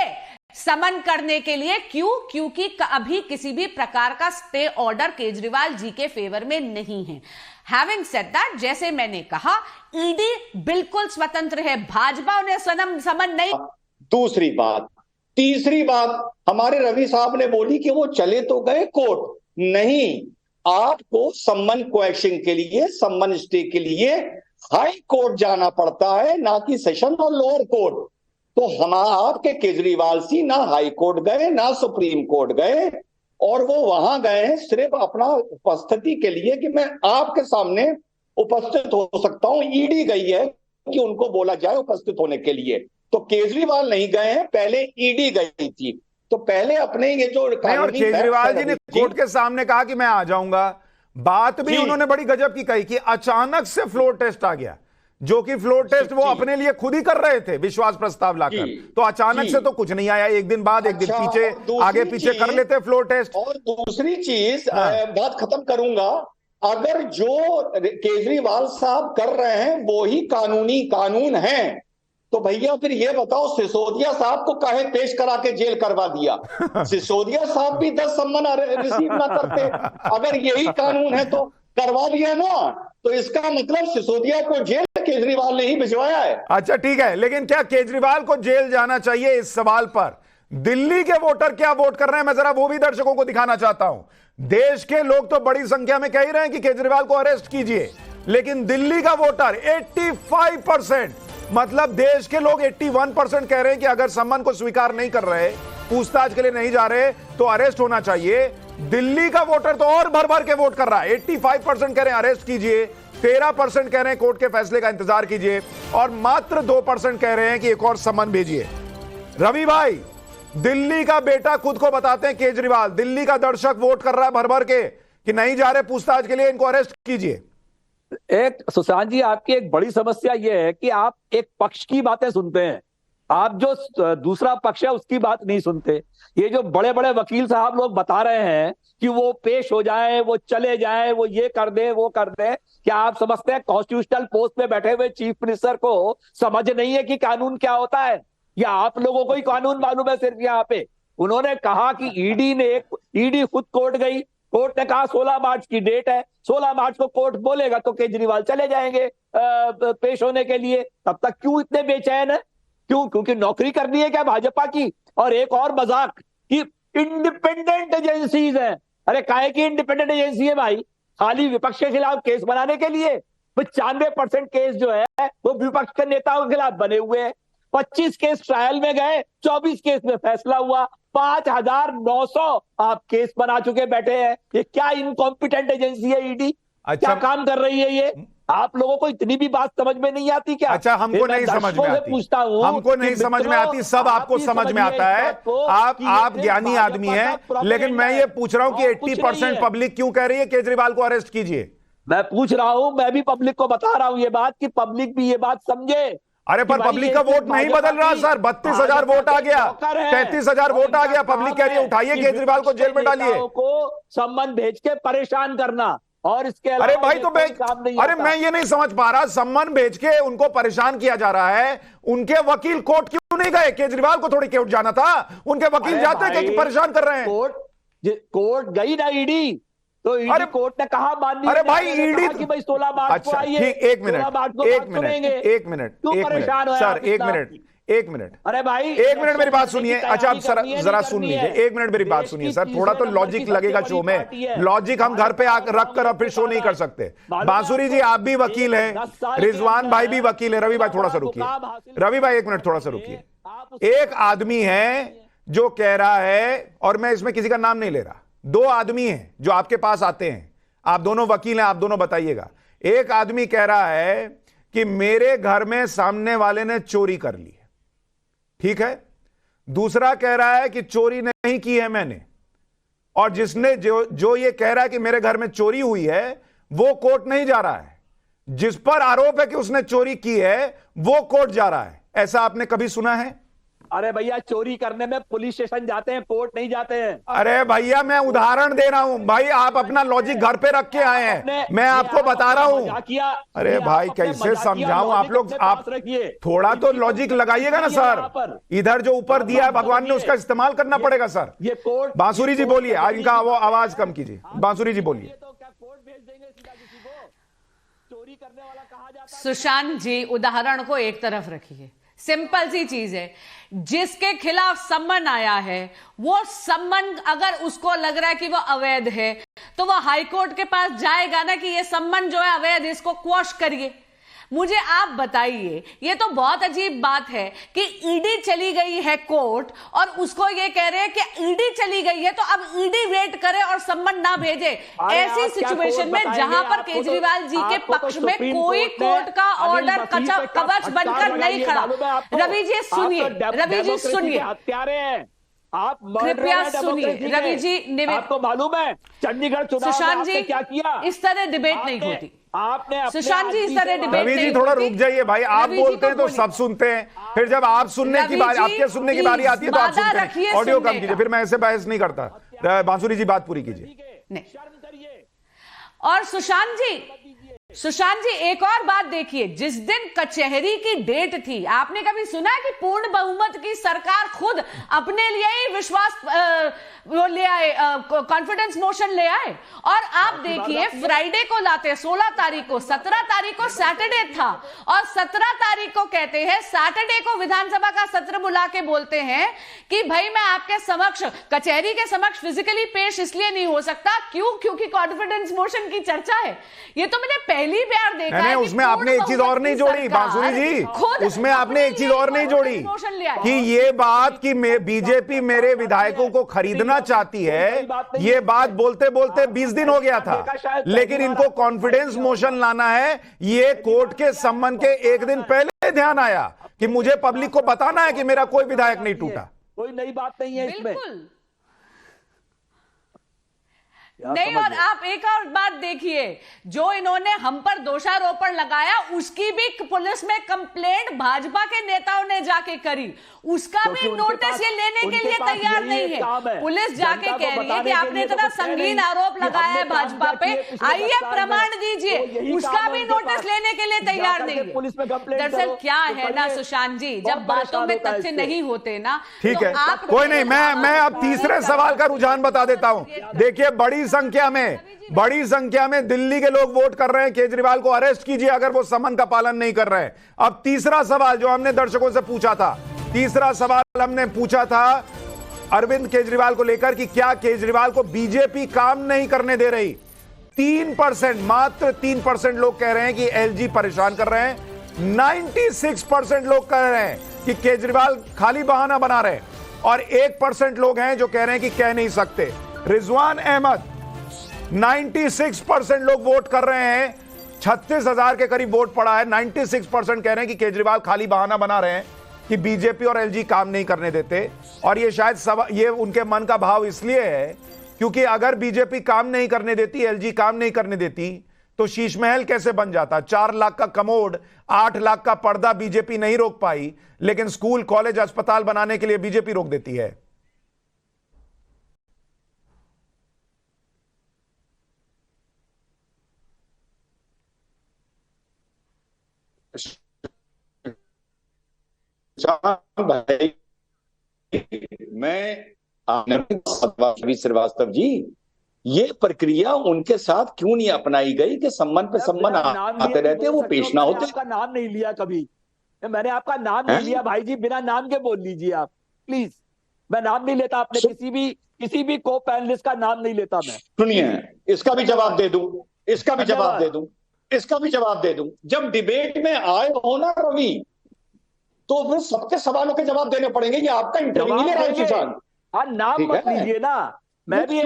समन करने के लिए। क्यों? क्योंकि अभी किसी भी प्रकार का स्टे ऑर्डर केजरीवाल जी के फेवर में नहीं है। हैविंग सेड दैट, जैसे मैंने कहा, ईडी बिल्कुल स्वतंत्र है, भाजपा उन्हें समन नहीं। दूसरी बात, तीसरी बात हमारे रवि साहब ने बोली कि वो चले तो गए कोर्ट, नहीं, आपको सम्मन क्वेश्चन के लिए, सम्मन स्टे के लिए हाई कोर्ट जाना पड़ता है, ना कि सेशन और लोअर कोर्ट। तो हम आपके केजरीवाल जी ना हाई कोर्ट गए ना सुप्रीम कोर्ट गए, और वो वहां गए हैं सिर्फ अपना उपस्थिति के लिए कि मैं आपके सामने उपस्थित हो सकता हूं। ईडी गई है कि उनको बोला जाए उपस्थित होने के लिए, तो केजरीवाल नहीं गए हैं, पहले ईडी गई थी। तो पहले अपने ये जो और केजरीवाल जी ने कोर्ट के सामने कहा कि मैं आ जाऊंगा। बात भी उन्होंने बड़ी गजब की कही कि अचानक से फ्लोर टेस्ट आ गया, जो कि फ्लोर टेस्ट वो अपने लिए खुद ही कर रहे थे विश्वास प्रस्ताव लाकर, तो अचानक से तो कुछ नहीं आया। एक दिन बाद एक दिन पीछे आगे पीछे कर लेते फ्लोर टेस्ट। और दूसरी चीज, बात खत्म करूंगा, अगर जो केजरीवाल साहब कर रहे हैं वो ही कानूनी कानून है, तो भैया फिर ये बताओ सिसोदिया साहब को काहे पेश करा के जेल करवा दिया? सिसोदिया साहब भी 10 सम्मन रिसीव ना करते, अगर यही कानून है तो करवा दिया ना। तो इसका मतलब सिसोदिया को जेल केजरीवाल ने ही भिजवाया है। अच्छा ठीक है, लेकिन क्या केजरीवाल को जेल जाना चाहिए? इस सवाल पर दिल्ली के वोटर क्या वोट कर रहे हैं मैं जरा वो भी दर्शकों को दिखाना चाहता हूं। देश के लोग तो बड़ी संख्या में कह ही रहे हैं कि केजरीवाल को अरेस्ट कीजिए, लेकिन दिल्ली का वोटर 85%, मतलब देश के लोग 81% कह रहे हैं कि अगर सम्मान को स्वीकार नहीं कर रहे, पूछताछ के लिए नहीं जा रहे तो अरेस्ट होना चाहिए। दिल्ली का वोटर तो और भर भर के वोट कर रहा है, 85% कह रहे हैं अरेस्ट कीजिए, 13% कह रहे हैं कोर्ट के फैसले का इंतजार कीजिए, और मात्र 2% कह रहे हैं कि एक और सम्मन भेजिए। रवि भाई, दिल्ली का बेटा खुद को बताते हैं केजरीवाल, दिल्ली का दर्शक वोट कर रहा है भर भर के कि नहीं जा रहे पूछताछ के लिए, इनको अरेस्ट कीजिए। एक सुशांत जी, आपकी एक बड़ी समस्या यह है कि आप एक पक्ष की बातें सुनते हैं, आप जो दूसरा पक्ष है उसकी बात नहीं सुनते। ये जो बड़े बड़े वकील साहब लोग बता रहे हैं कि वो पेश हो जाए, वो चले जाए, वो ये कर दे, वो कर दे, क्या आप समझते हैं कॉन्स्टिट्यूशनल पोस्ट पे बैठे हुए चीफ मिनिस्टर को समझ नहीं है कि कानून क्या होता है? या आप लोगों को ही कानून मालूम है सिर्फ यहाँ पे? उन्होंने कहा कि ईडी खुद कोर्ट गई, कोर्ट ने कहा 16 मार्च की डेट है, 16 मार्च को कोर्ट बोलेगा तो केजरीवाल चले जाएंगे पेश होने के लिए। तब तक क्यों इतने बेचैन है? क्यों? क्योंकि नौकरी करनी है क्या भाजपा की? और एक और मजाक कि इंडिपेंडेंट एजेंसीज हैं। अरे काहे की इंडिपेंडेंट एजेंसी है भाई? खाली विपक्ष के खिलाफ केस बनाने के लिए? 95% केस जो है वो विपक्ष के नेताओं के खिलाफ बने हुए हैं। 25 केस ट्रायल में गए, 24 केस में फैसला हुआ, 5,900 आप केस बना चुके बैठे हैं। ये क्या इनकॉम्पिटेंट एजेंसी है ईडी? अच्छा, क्या काम कर रही है ये? आप लोगों को इतनी भी बात समझ में नहीं आती क्या? अच्छा, हमको नहीं समझ में आती, पूछता हूं, हमको नहीं समझ में आती, सब आपको समझ में आता है। आप ज्ञानी आदमी हैं, लेकिन मैं ये पूछ रहा हूं कि 80% पब्लिक क्यों कह रही है केजरीवाल को अरेस्ट कीजिए? मैं पूछ रहा हूं, मैं भी पब्लिक को बता रहा हूं ये बात कि पब्लिक भी ये बात समझे। अरे पर पब्लिक का वोट नहीं बदल रहा सर, 32,000 वोट आ गया, 33,000 वोट आ गया, पब्लिक कह रही है उठाइए केजरीवाल को जेल में डालिए। को सम्मन भेज के परेशान करना और इसके अरे भाई तो मैं ये नहीं समझ पा रहा, सम्मन भेज के उनको परेशान किया जा रहा है, उनके वकील कोर्ट क्यों नहीं गए? केजरीवाल को थोड़ी कोर्ट जाना था, उनके वकील जाते हैं कि परेशान कर रहे हैं। कोर्ट गई ना ईडी, तो ईडी कोर्ट ने कहा माननीय, अरे भाई ईडी कि भाई 16 मार्च को आइए। एक मिनट सर, एक मिनट अरे भाई एक मिनट मेरी बात सुनिए। अच्छा आप जरा सुन लीजिए, एक मिनट मेरी बात सुनिए सर, थोड़ा तो लॉजिक लगेगा शो में। लॉजिक हम घर पे रख कर फिर शो नहीं कर सकते। बांसुरी जी आप भी वकील हैं, रिजवान भाई भी वकील है, रवि भाई थोड़ा सा रुकिए, रवि भाई एक मिनट थोड़ा सा रुकिए। एक आदमी है जो कह रहा है, और मैं इसमें किसी का नाम नहीं ले रहा, 2 आदमी हैं जो आपके पास आते हैं, आप दोनों वकील हैं, आप दोनों बताइएगा। एक आदमी कह रहा है कि मेरे घर में सामने वाले ने चोरी कर ली है, ठीक है। दूसरा कह रहा है कि चोरी नहीं की है मैंने, और जिसने जो ये कह रहा है कि मेरे घर में चोरी हुई है वो कोर्ट नहीं जा रहा है, जिस पर आरोप है कि उसने चोरी की है वो कोर्ट जा रहा है। ऐसा आपने कभी सुना है? अरे भैया, चोरी करने में पुलिस स्टेशन जाते हैं, कोर्ट नहीं जाते हैं। अरे भैया मैं उदाहरण दे रहा हूं भाई, आप अपना लॉजिक घर पे रख के आए हैं, मैं आपको बता रहा हूं। अरे भाई कैसे समझाऊं आप लोग, आप थोड़ा तो लॉजिक लगाइएगा ना सर। इधर जो ऊपर दिया है भगवान ने उसका इस्तेमाल करना पड़ेगा सर। ये कोर्ट, बांसुरी जी बोलिए, इनका आवाज कम कीजिए। बांसुरी जी बोलिए। तो क्या कोर्ट भेज देंगे सीधा किसी को? चोरी करने वाला कहा जाता है। सुशांत जी उदाहरण को एक तरफ रखिए, सिंपल सी चीज है, जिसके खिलाफ सम्मन आया है वो सम्मन अगर उसको लग रहा है कि वो अवैध है तो वो हाईकोर्ट के पास जाएगा ना कि ये सम्मन जो है अवैध, इसको क्वॉश करिए। मुझे आप बताइए, ये तो बहुत अजीब बात है कि ईडी चली गई है कोर्ट और उसको ये कह रहे हैं कि ईडी चली गई है तो अब ईडी वेट करे और सम्मन ना भेजे। ऐसी सिचुएशन में जहां पर केजरीवाल जी के पक्ष में कोई कोर्ट का ऑर्डर कवच बनकर नहीं खड़ा। रवि जी सुनिए, रवि जी सुनिए, आप कृपया सुनिए, रवि जी निवेदन, आपको मालूम है चंडीगढ़ चुनाव सुशांत जी क्या किया? इस तरह डिबेट नहीं होती। आपने सुशांत जी इस तरह डिबेट रवि जी थोड़ा रुक जाइए भाई, आप बोलते हैं तो सब सुनते हैं, फिर जब आप सुनने की बारी, आपके सुनने की बारी आती है तो आप सुनते हैं। ऑडियो कम कीजिए, फिर मैं ऐसे बहस नहीं करता। बांसुरी जी बात पूरी कीजिए। और सुशांत जी एक और बात देखिए, जिस दिन कचहरी की डेट थी, आपने कभी सुना कि पूर्ण बहुमत की सरकार खुद अपने लिए ही विश्वास वो ले आए, कॉन्फिडेंस मोशन ले आए। और आप देखिए फ्राइडे को लाते, 16 तारीख को, 17 तारीख को सैटरडे था, और 17 तारीख को कहते हैं, सैटरडे को विधानसभा का सत्र बुला के बोलते हैं कि भाई मैं आपके समक्ष, कचहरी के समक्ष फिजिकली पेश इसलिए नहीं हो सकता, क्योंकि कॉन्फिडेंस मोशन की चर्चा है। ये तो मैंने पहली बार देखा है। उसमें आपने एक चीज और नहीं जोड़ी बांसुरी जी, उसमें आपने एक चीज और नहीं जोड़ी कि ये बात कि बीजेपी मेरे विधायकों को खरीदना चाहती है, ये बात बोलते बोलते 20 दिन हो गया था, लेकिन इनको कॉन्फिडेंस मोशन लाना है, ये कोर्ट के सम्मन के एक दिन पहले ध्यान आया कि मुझे पब्लिक को बताना है कि मेरा कोई विधायक नहीं टूटा। कोई नई बात नहीं है इसमें। नहीं, और आप एक और बात देखिए, जो इन्होंने हम पर दोषारोपण लगाया उसकी भी पुलिस में कंप्लेंट भाजपा के नेताओं ने जाके करी, उसका भी नोटिस ये लेने के लिए तैयार नहीं है। पुलिस जाके कह रही है कि आपने इतना संगीन आरोप लगाया है भाजपा पे, आइए प्रमाण दीजिए, उसका भी नोटिस लेने के लिए तैयार नहीं है। दरअसल क्या है ना सुशांत जी, जब बातों में तथ्य नहीं होते ना, ठीक है, कोई नहीं, मैं अब तीसरे सवाल का रुझान बता देता हूं। देखिए बड़ी संख्या में दिल्ली के लोग वोट कर रहे हैं, केजरीवाल को अरेस्ट कीजिए अगर वो सम्मन का पालन नहीं कर रहे हैं। अब तीसरा सवाल जो हमने दर्शकों से पूछा था, तीसरा सवाल हमने पूछा था अरविंद केजरीवाल को लेकर कि क्या केजरीवाल को बीजेपी काम नहीं करने दे रही। 3%, मात्र 3% लोग कह रहे हैं कि एलजी परेशान कर रहे हैं। 96% लोग कह रहे हैं कि केजरीवाल खाली बहाना बना रहे हैं, और 1% लोग हैं जो कह रहे हैं कि कह नहीं सकते। रिजवान अहमद, 96% लोग वोट कर रहे हैं, 36,000 के करीब वोट पड़ा है, 96% कह रहे हैं कि केजरीवाल खाली बहाना बना रहे हैं कि बीजेपी और एलजी काम नहीं करने देते। और ये शायद ये उनके मन का भाव इसलिए है क्योंकि अगर बीजेपी काम नहीं करने देती, एलजी काम नहीं करने देती, तो शीश महल कैसे बन जाता। 4 लाख का कमोड, 8 लाख का पर्दा बीजेपी नहीं रोक पाई, लेकिन स्कूल, कॉलेज, अस्पताल बनाने के लिए बीजेपी रोक देती है। भाई श्रीवास्तव जी, ये प्रक्रिया उनके साथ क्यों नहीं अपनाई गई कि सम्मान पे सम्मान आते रहते, वो पेश ना होते। आपका नाम नहीं लिया कभी, मैंने आपका नाम नहीं लिया भाई जी, बिना नाम के बोल लीजिए आप प्लीज। मैं नाम नहीं लेता, आपने किसी भी को पैनलिस्ट का नाम नहीं लेता मैं। सुनिए, इसका भी जवाब दे दूं, इसका भी जवाब दे दूं, इसका भी जवाब दे दूं। जब डिबेट में आए हो ना रवि, तो फिर सबके सवालों के जवाब देने पड़ेंगे। ये आपका इंटरव्यू नहीं रहा है सुशांत। नाम मत लीजिए ना, मैं भी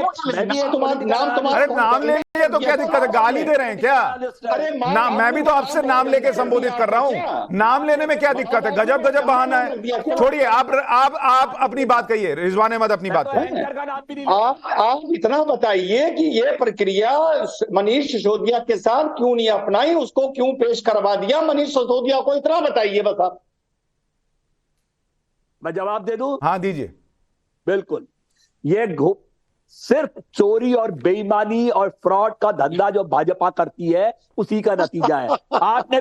नाम ले लिए तो क्या दिक्कत है, गाली दे रहे हैं क्या? अरे नाम, मैं भी तो आपसे नाम लेके संबोधित कर रहा हूँ, नाम लेने में क्या दिक्कत है? गजब गजब बहाना है। छोड़िए, आप अपनी बात कहिए, रिजवान अहमद अपनी बात कहिए। आप इतना बताइए कि ये प्रक्रिया मनीष सिसोदिया के साथ क्यों नहीं अपनाई, उसको क्यों पेश करवा दिया मनीष सिसोदिया को, इतना बताइए बस आप। मैं जवाब दे दूं? हाँ दीजिए। बिल्कुल, ये सिर्फ चोरी और बेईमानी और फ्रॉड का धंधा जो भाजपा करती है उसी का नतीजा है। आपने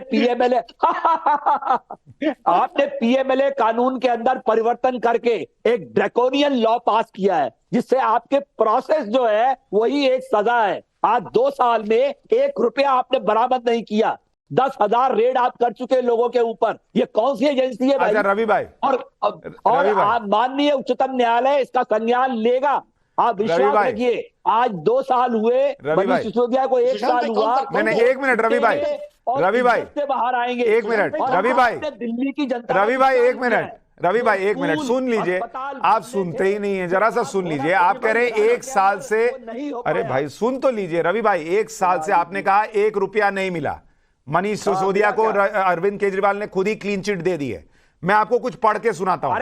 पीएमएलए कानून के अंदर परिवर्तन करके एक ड्रैकोनियन लॉ पास किया है, जिससे आपके प्रोसेस जो है वही एक सजा है। आज 2 साल में 1 रुपया आपने बरामद नहीं किया, 10,000 रेड आप कर चुके लोगों के ऊपर। ये कौन सी एजेंसी है भाई? अच्छा रवि भाई, और माननीय उच्चतम न्यायालय इसका संज्ञान लेगा, आप विश्वास रखिए। आज 2 साल हुए, मनीष सिसोदिया को 1 साल हुआ। नहीं, 1 मिनट रवि भाई, से बाहर आएंगे। 1 मिनट रवि भाई, दिल्ली की जनता, रवि भाई 1 मिनट, रवि भाई 1 मिनट सुन लीजिए। आप सुनते ही नहीं है, जरा सा सुन लीजिए। आप कह रहे हैं 1 साल से, अरे भाई सुन तो लीजिए रवि भाई। 1 साल से आपने कहा 1 रुपया नहीं मिला। मनीष सिसोदिया को अरविंद केजरीवाल ने खुद ही क्लीन चिट दे दी है। मैं आपको कुछ पढ़ के सुनाता हूं।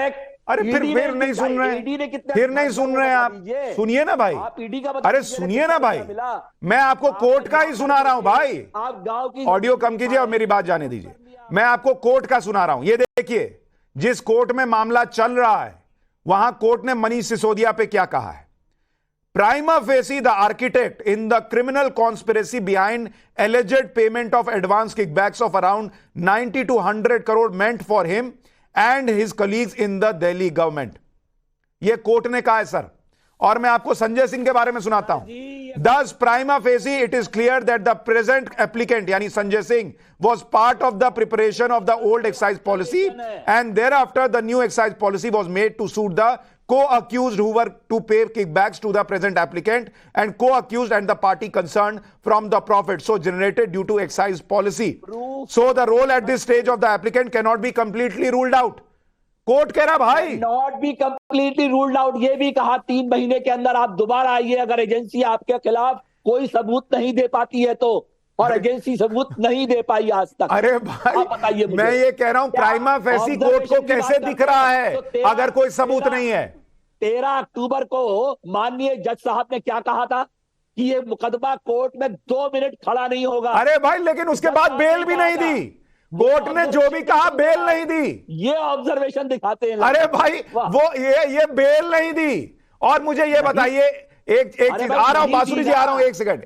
अरे फिर नहीं सुन रहे, फिर नहीं सुन रहे आप। सुनिए ना भाई, अरे सुनिए ना भाई, मैं आपको कोर्ट का ही सुना रहा हूं भाई। आप गांव की ऑडियो कम कीजिए और मेरी बात जाने दीजिए। मैं आपको कोर्ट का सुना रहा हूं। ये देखिए, जिस कोर्ट में मामला चल रहा है वहां कोर्ट ने मनीष सिसोदिया पे क्या कहा है। Prima facie, the architect in the criminal conspiracy behind alleged payment of advance kickbacks of around 90 to 100 crore meant for him and his colleagues in the Delhi government. यह कोर्ट ने कहा है सर। और मैं आपको संजय सिंह के बारे में सुनाता हूं। Thus, prima facie, it is clear that the present applicant, यानी Sanjay Singh, was part of the preparation of the old excise policy, and thereafter the new excise policy was made to suit the co-accused who were to pay kickbacks to the present applicant, and co-accused and the party concerned from the profit so generated due to excise policy. So the role at this stage of the applicant cannot be completely ruled out. Court कह रहा भाई not be completely ruled out. ये भी कहा 3 महीने के अंदर आप दोबारा आइए अगर एजेंसी आपके खिलाफ कोई सबूत नहीं दे पाती है तो, और एजेंसी सबूत नहीं दे पाई आज तक। अरे भाई बताइए मैं ये कह रहा हूं प्राइमा फेसी कोर्ट को कैसे दिख रहा है अगर कोई सबूत नहीं है। 13 अक्टूबर को माननीय जज साहब ने क्या कहा था कि ये मुकदमा कोर्ट में 2 मिनट खड़ा नहीं होगा। अरे भाई लेकिन उसके बाद बेल भी नहीं दी, कोर्ट ने जो भी कहा बेल नहीं दी। ये ऑब्जर्वेशन दिखाते हैं। अरे भाई वो ये बेल नहीं दी। और मुझे ये बताइए एक चीज, आ रहा हूं बांसुरी जी, आ रहा हूं, एक सेकंड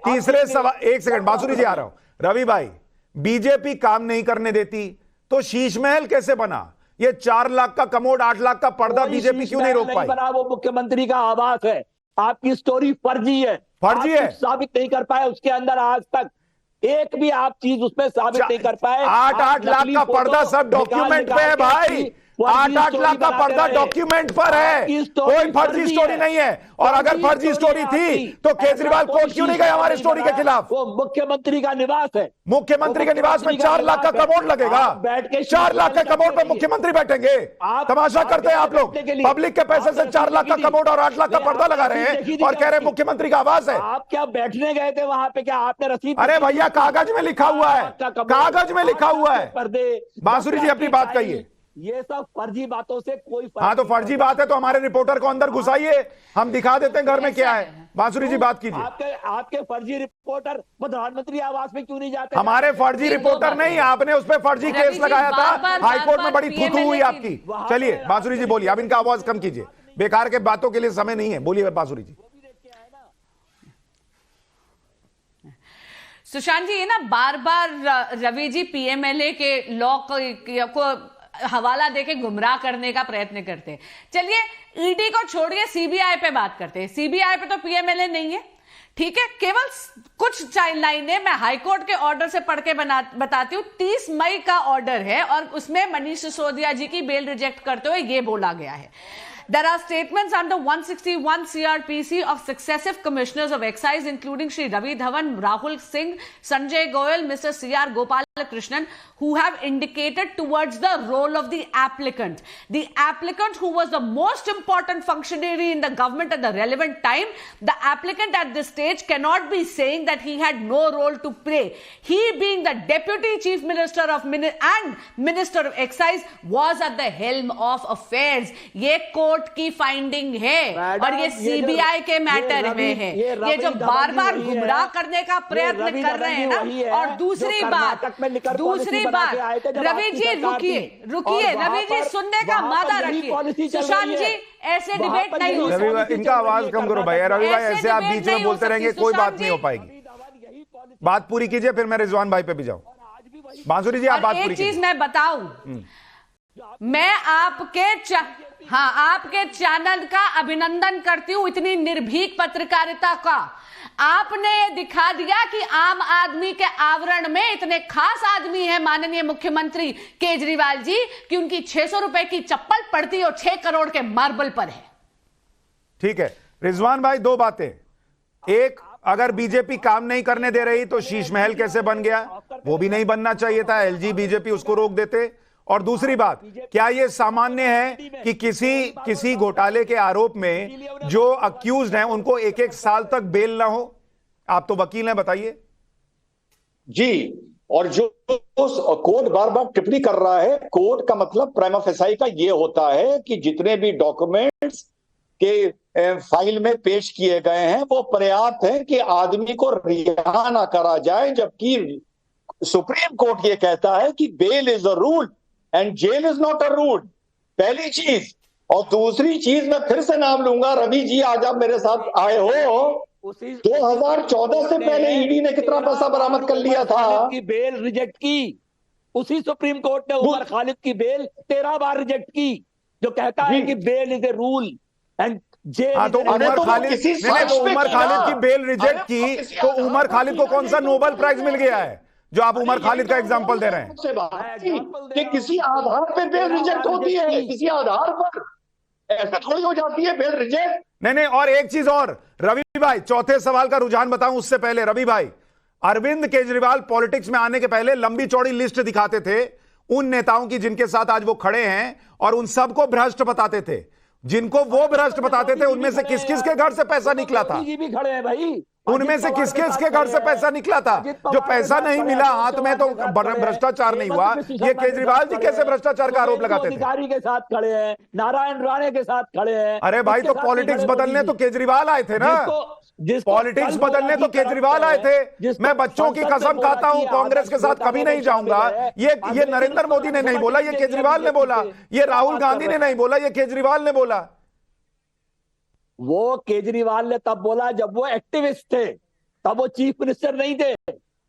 तीसरे सवाल, एक सेकंड बांसुरी जी आ रहा हूं। रवि भाई, बीजेपी काम नहीं करने देती तो शीश महल कैसे बना? ये 4 लाख का कमोड, 8 लाख का पर्दा बीजेपी क्यों नहीं रोक पाई? बना, वो मुख्यमंत्री का आवास है। आपकी स्टोरी फर्जी है, फर्जी है, साबित नहीं कर पाए उसके अंदर आज तक एक भी आप चीज उसमें साबित नहीं कर पाए। 8 लाख का पर्दा सब डॉक्यूमेंट पे है भाई, 8 लाख का पर्दा डॉक्यूमेंट पर है, कोई फर्जी स्टोरी नहीं है। और अगर फर्जी स्टोरी थी तो केजरीवाल कोर्ट क्यों नहीं गए हमारी स्टोरी के खिलाफ? वो मुख्यमंत्री का निवास है, मुख्यमंत्री के निवास में 4 लाख का कमोड लगेगा, 4 लाख के कमोड पे मुख्यमंत्री बैठेंगे। तमाशा करते हैं आप लोग, पब्लिक के पैसे से 4 लाख का कमोड और 8 लाख का पर्दा लगा रहे हैं और कह रहे हैं मुख्यमंत्री का आवास है। आप क्या बैठने गए थे वहां पे? क्या आपने रसीद? अरे भैया कागज में लिखा हुआ है, कागज में लिखा हुआ है। पर्दे बांसुरी जी अपनी बात कहिए। ये सब फर्जी बातों से कोई हाँ तो फर्जी बात है तो हमारे रिपोर्टर को अंदर घुसाइए, हम दिखा देते हैं घर में क्या है। बांसुरी जी बात कीजिए। आपके फर्जी रिपोर्टर प्रधानमंत्री आवास में क्यों नहीं जाते? हमारे फर्जी रिपोर्टर नहीं, आपने उस पर फर्जी केस लगाया था, हाईकोर्ट में बड़ी थूथू हुई आपकी। चलिए बांसुरी जी बोलिए, अब इनका आवाज कम कीजिए, बेकार के बातों के लिए समय नहीं है। बोलिए बांसुरी जी। सुशांत जी, ये ना बार बार रवि जी पीएमएलए के लॉ को हवाला देके गुमराह करने का प्रयत्न करते हैं। चलिए ईडी को छोड़िए, सीबीआई पे बात करते हैं। सीबीआई पे तो पीएमएलए नहीं है, ठीक है, केवल कुछ लाइनें मैं हाईकोर्ट के ऑर्डर से पढ़ के बताती हूं। 30 मई का ऑर्डर है और उसमें मनीष सिसोदिया जी की बेल रिजेक्ट करते हुए यह बोला गया है, There are statements under 161 CRPC of successive commissioners of excise, including Shri Ravi Dhawan, Rahul Singh, Sanjay Goyal, Mr. C.R. Gopalakrishnan, who have indicated towards the role of the applicant. The applicant who was the most important functionary in the government at the relevant time, the applicant at this stage cannot be saying that he had no role to play. He being the Deputy Chief Minister of and Minister of Excise was at the helm of affairs. ये court की finding है और ये CBI के matter में है। ये जो बार बार गुमराह करने का प्रयत्न कर रहे हैं ना। और दूसरी बात रवि जी रुकिए रवि जी, सुनने का मादा रखिए। सुशांत जी ऐसे डिबेट नहीं हो सकती। इनका आवाज कम करो भैया। रवि भाई ऐसे आप बीच में बोलते रहेंगे, कोई बात नहीं हो पाएगी। बात पूरी कीजिए, फिर मैं रिजवान भाई पे भी जाऊं। बांसुरी जी आप बात पूरी कीजिए। एक चीज मैं बताऊं, मैं आपके चैनल का अभिनंदन करती हूं, इतनी निर्भीक पत्रकारिता का। आपने दिखा दिया कि आम आदमी के आवरण में इतने खास आदमी हैं माननीय मुख्यमंत्री केजरीवाल जी कि उनकी 600 रुपए की चप्पल पड़ती और 6 करोड़ के मार्बल पर है। ठीक है रिजवान भाई, 2 बातें। एक, अगर बीजेपी काम नहीं करने दे रही तो शीश महल कैसे बन गया? वो भी नहीं बनना चाहिए था, एलजी बीजेपी उसको रोक देते। और दूसरी बात, क्या यह सामान्य है कि किसी घोटाले के आरोप में जो अक्यूज्ड हैं उनको 1-1 साल तक बेल ना हो? आप तो वकील हैं, बताइए। जी, और जो कोर्ट बार बार टिप्पणी कर रहा है, कोर्ट का मतलब प्राइमा फेसाई का यह होता है कि जितने भी डॉक्यूमेंट्स के फाइल में पेश किए गए हैं वो पर्याप्त है कि आदमी को रिहा ना करा जाए, जबकि सुप्रीम कोर्ट ये कहता है कि bail is a rule and jail is not a rule. पहली चीज। और दूसरी चीज, मैं फिर से नाम लूंगा, रवि जी आज आप मेरे साथ आए हो, 2014 से पहले ईडी ने कितना पैसा बरामद कर लिया था? की बेल रिजेक्ट की उसी सुप्रीम कोर्ट ने उमर खालिद की बेल 13 बार रिजेक्ट की, जो कहता है कि bail is a rule and हाँ, तो उमर खालिद तो उमर खालिद की बेल रिजेक्ट की, तो उमर खालिद को कौन सा नोबेल प्राइज मिल गया है जो आप उमर खालिद का एग्जांपल दे रहे हैं? कि किसी आधार पे बेल रिजेक्ट होती है, किसी आधार पर ऐसा थोड़ी हो जाती है बेल रिजेक्ट। नहीं, और एक चीज और रवि भाई, चौथे सवाल का रुझान बताऊं उससे पहले, रवि भाई, अरविंद केजरीवाल पॉलिटिक्स में आने के पहले लंबी चौड़ी लिस्ट दिखाते थे उन नेताओं की जिनके साथ आज वो खड़े हैं, और उन सबको भ्रष्ट बताते थे। जिनको वो भ्रष्ट बताते थे उनमें से किस किस के घर से पैसा निकला था? भी खड़े हैं भाई, उनमें से किस किस के घर से पैसा निकला था? जो पैसा नहीं मिला हाथ में तो भ्रष्टाचार नहीं हुआ। ये केजरीवाल जी कैसे भ्रष्टाचार का आरोप लगाते थे? अधिकारी के साथ खड़े हैं, नारायण राणे के साथ खड़े हैं। अरे भाई, तो पॉलिटिक्स बदलने तो केजरीवाल आए थे ना, पॉलिटिक्स बदलने तो केजरीवाल आए थे। मैं बच्चों की कसम खाता हूं कांग्रेस के साथ कभी नहीं जाऊंगा। ये नरेंद्र मोदी ने नहीं बोला, ये केजरीवाल ने बोला। ये राहुल गांधी ने नहीं बोला, ये केजरीवाल ने बोला। वो केजरीवाल ने तब बोला जब वो एक्टिविस्ट थे, तब वो चीफ मिनिस्टर नहीं थे।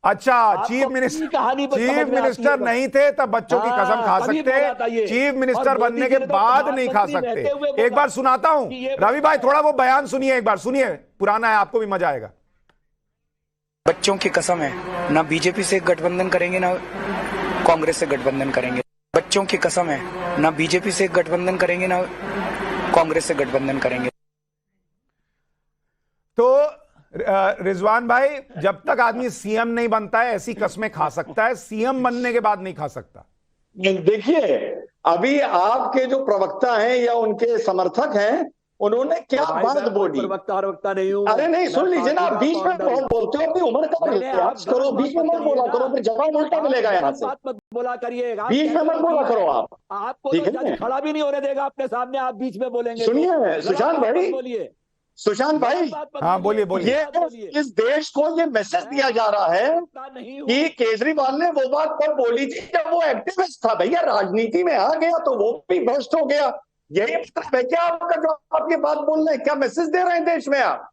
अच्छा, चीफ मिनिस्टर नहीं थे तब बच्चों की कसम खा सकते, चीफ मिनिस्टर बनने के बाद नहीं खा सकते। एक बार सुनाता हूं रवि भाई, थोड़ा वो बयान सुनिए, एक बार सुनिए, पुराना है, आपको भी मजा आएगा। बच्चों की कसम है, ना बीजेपी से गठबंधन करेंगे ना कांग्रेस से गठबंधन करेंगे। बच्चों की कसम है, ना बीजेपी से गठबंधन करेंगे ना कांग्रेस से गठबंधन करेंगे। तो रिजवान भाई, जब तक आदमी सीएम नहीं बनता है ऐसी कस्में खा सकता है, सीएम बनने के बाद नहीं खा सकता। देखिए, अभी आपके जो प्रवक्ता हैं या उनके समर्थक हैं, उन्होंने क्या बात बोली? प्रवक्ता नहीं हूं। अरे नहीं, सुन लीजिए ना, बीच में बहुत बोलते हो, अपनी उम्र का लिहाज करो, बीच में मत बोला करो, फिर जवाब उल्टा मिलेगा यहाँ से। मत बोला करिएगा, बीच में मत बोला करो आप। आपको ठीक तो है, खड़ा भी नहीं होने देगा अपने सामने, आप बीच में बोलेंगे। सुनिए सुशांत भाई, बोलिए सुशांत भाई, हाँ बोलिए। ये इस देश को ये मैसेज दिया जा रहा है कि केजरीवाल ने वो बात कब बोली थी जब वो एक्टिविस्ट था। भैया, राजनीति में आ गया तो वो भी भ्रष्ट हो गया। यही मतलब है क्या आपका जो आप ये बात बोल रहे हैं? क्या मैसेज दे रहे हैं देश में आप?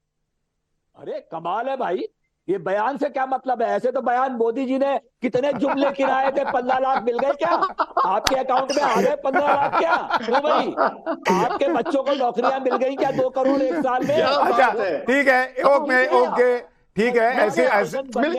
अरे कमाल है भाई, ये बयान से क्या मतलब है? ऐसे तो बयान मोदी जी ने कितने जुमले गिनाए थे, 15 लाख मिल गए क्या आपके अकाउंट में? आ गए 15 लाख क्या? क्यों भाई, आपके बच्चों को नौकरियां मिल गई क्या 2 करोड़ एक साल में? अच्छा ठीक है, ओके ठीक है, ऐसे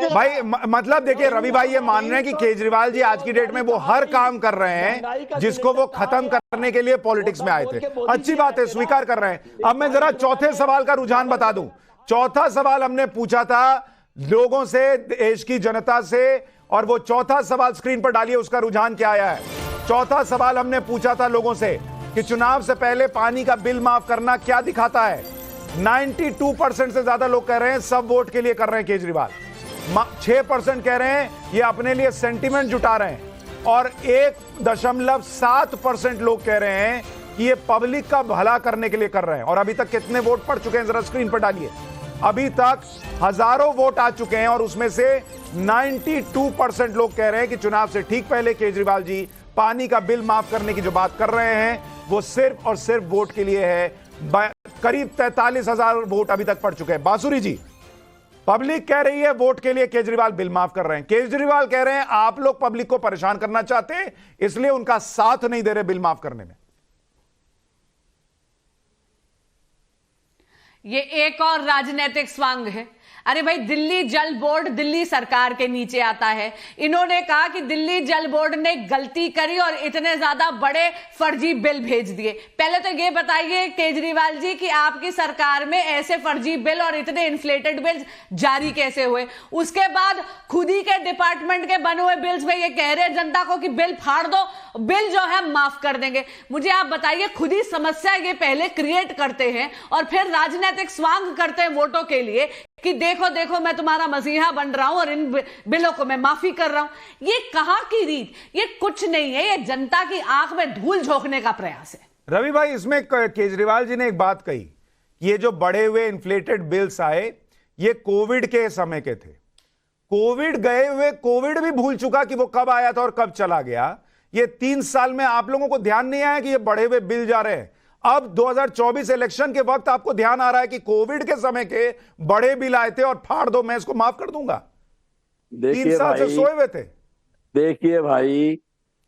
भाई मतलब देखिए रवि भाई ये मान रहे हैं कि केजरीवाल जी आज की डेट में वो हर काम कर रहे हैं जिसको वो खत्म करने के लिए पॉलिटिक्स में आए थे। अच्छी बात है, स्वीकार कर रहे हैं। अब मैं जरा चौथे सवाल का रुझान बता दूं। चौथा सवाल हमने पूछा था लोगों से, देश की जनता से, और वो चौथा सवाल स्क्रीन पर डालिए, उसका रुझान क्या आया है। चौथा सवाल हमने पूछा था लोगों से कि चुनाव से पहले पानी का बिल माफ करना क्या दिखाता है। 92% से ज्यादा लोग कह रहे हैं सब वोट के लिए कर रहे हैं केजरीवाल। 6% कह रहे हैं ये अपने लिए सेंटिमेंट जुटा रहे हैं, और 1.7% लोग कह रहे हैं कि ये पब्लिक का भला करने के लिए कर रहे हैं। और अभी तक कितने वोट पड़ चुके हैं जरा स्क्रीन पर डालिए। अभी तक हजारों वोट आ चुके हैं और उसमें से 92% लोग कह रहे हैं कि चुनाव से ठीक पहले केजरीवाल जी पानी का बिल माफ करने की जो बात कर रहे हैं वो सिर्फ और सिर्फ वोट के लिए है। करीब 43,000 वोट अभी तक पड़ चुके हैं। बांसुरी जी, पब्लिक कह रही है वोट के लिए केजरीवाल बिल माफ कर रहे हैं, केजरीवाल कह रहे हैं आप लोग पब्लिक को परेशान करना चाहते हैं इसलिए उनका साथ नहीं दे रहे बिल माफ करने में। ये एक और राजनीतिक स्वांग है। अरे भाई, दिल्ली जल बोर्ड दिल्ली सरकार के नीचे आता है। इन्होंने कहा कि दिल्ली जल बोर्ड ने गलती करी और इतने ज्यादा बड़े फर्जी बिल भेज दिए। पहले तो ये बताइए केजरीवाल जी कि आपकी सरकार में ऐसे फर्जी बिल और इतने इन्फ्लेटेड बिल जारी कैसे हुए। उसके बाद खुद ही के डिपार्टमेंट के बने हुए बिल्स में ये कह रहे हैं जनता को कि बिल फाड़ दो, बिल जो है माफ कर देंगे। मुझे आप बताइए, खुद ही समस्या ये पहले क्रिएट करते हैं और फिर राजनीतिक स्वांग करते हैं वोटों के लिए कि देखो देखो मैं तुम्हारा मसीहा बन रहा हूं और इन बिलों को मैं माफी कर रहा हूं। ये कहां की रीत? ये कुछ नहीं है, ये जनता की आंख में धूल झोंकने का प्रयास है। रवि भाई, इसमें केजरीवाल जी ने एक बात कही, ये जो बढ़े हुए इन्फ्लेटेड बिल्स आए ये कोविड के समय के थे। कोविड गए हुए, कोविड भी भूल चुका कि वो कब आया था और कब चला गया। ये 3 साल में आप लोगों को ध्यान नहीं आया कि ये बढ़े हुए बिल जा रहे हैं। अब 2024 इलेक्शन के वक्त आपको ध्यान आ रहा है कि कोविड के समय के बड़े बिल आए थे और फाड़ दो, मैं इसको माफ कर दूंगा। 3 साल से सोए हुए थे। देखिए भाई,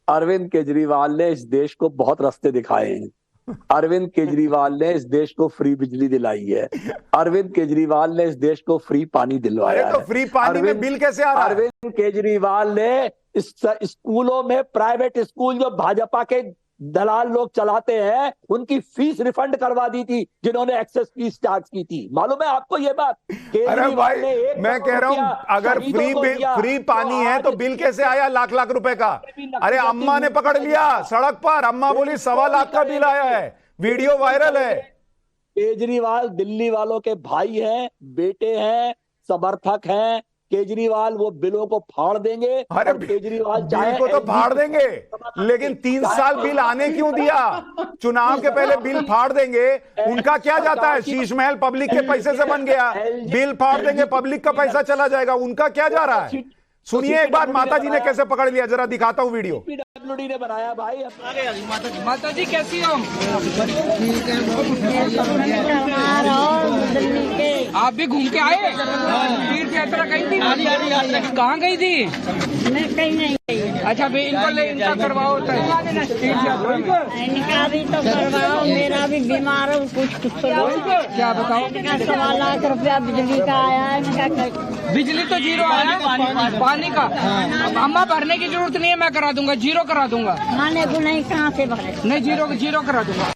अरविंद केजरीवाल ने इस देश को बहुत रास्ते दिखाए हैं। अरविंद केजरीवाल ने इस देश को फ्री बिजली दिलाई है, अरविंद केजरीवाल ने इस देश को फ्री पानी दिलवाया तो फ्री पानी में बिल कैसे आ रहा है? अरविंद केजरीवाल ने इस स्कूलों में, प्राइवेट स्कूल जो भाजपा के दलाल लोग चलाते हैं, उनकी फीस रिफंड करवा दी थी, जिन्होंने एक्सेस फीस चार्ज की थी। मालूम है आपको ये बात? अरे भाई, मैं कह रहा हूं अगर फ्री पानी है तो बिल कैसे आया लाख लाख रुपए का? अरे अम्मा ने पकड़ लिया सड़क पर, अम्मा बोली 1.25 लाख का बिल आया है, वीडियो वायरल है। केजरीवाल दिल्ली वालों के भाई हैं, बेटे हैं, समर्थक हैं। केजरीवाल वो बिलों को फाड़ देंगे। अरे केजरीवाल बिल को तो फाड़ देंगे, लेकिन 3 साल बिल आने क्यों दिया? चुनाव के पहले बिल फाड़ देंगे, उनका क्या जाता है? शीश महल पब्लिक के पैसे से बन गया, बिल फाड़ देंगे, पब्लिक का पैसा चला जाएगा, उनका क्या जा रहा है? सुनिए एक बार माता जी ने कैसे पकड़ लिया, जरा दिखाता हूं वीडियो। पीडब्ल्यूडी ने बनाया भाई। माता जी कैसी हो? आप भी घूम के आए? तीर्थ यात्रा गई थी? कहाँ गई थी? मैं कहीं नहीं गई। अच्छा भाई, इनका करवाओ इनका भी तो करवाओ, मेरा भी बीमार हूँ, कुछ करवाओ। क्या बताओ? 1.25 लाख रुपया बिजली का आया है। बिजली तो जीरो आया है, पानी का अम्मा भरने की जरूरत नहीं है, मैं करा दूंगा, जीरो करा दूंगा। खाने को नहीं, कहाँ से भरे? नहीं, जीरो करा दूंगा।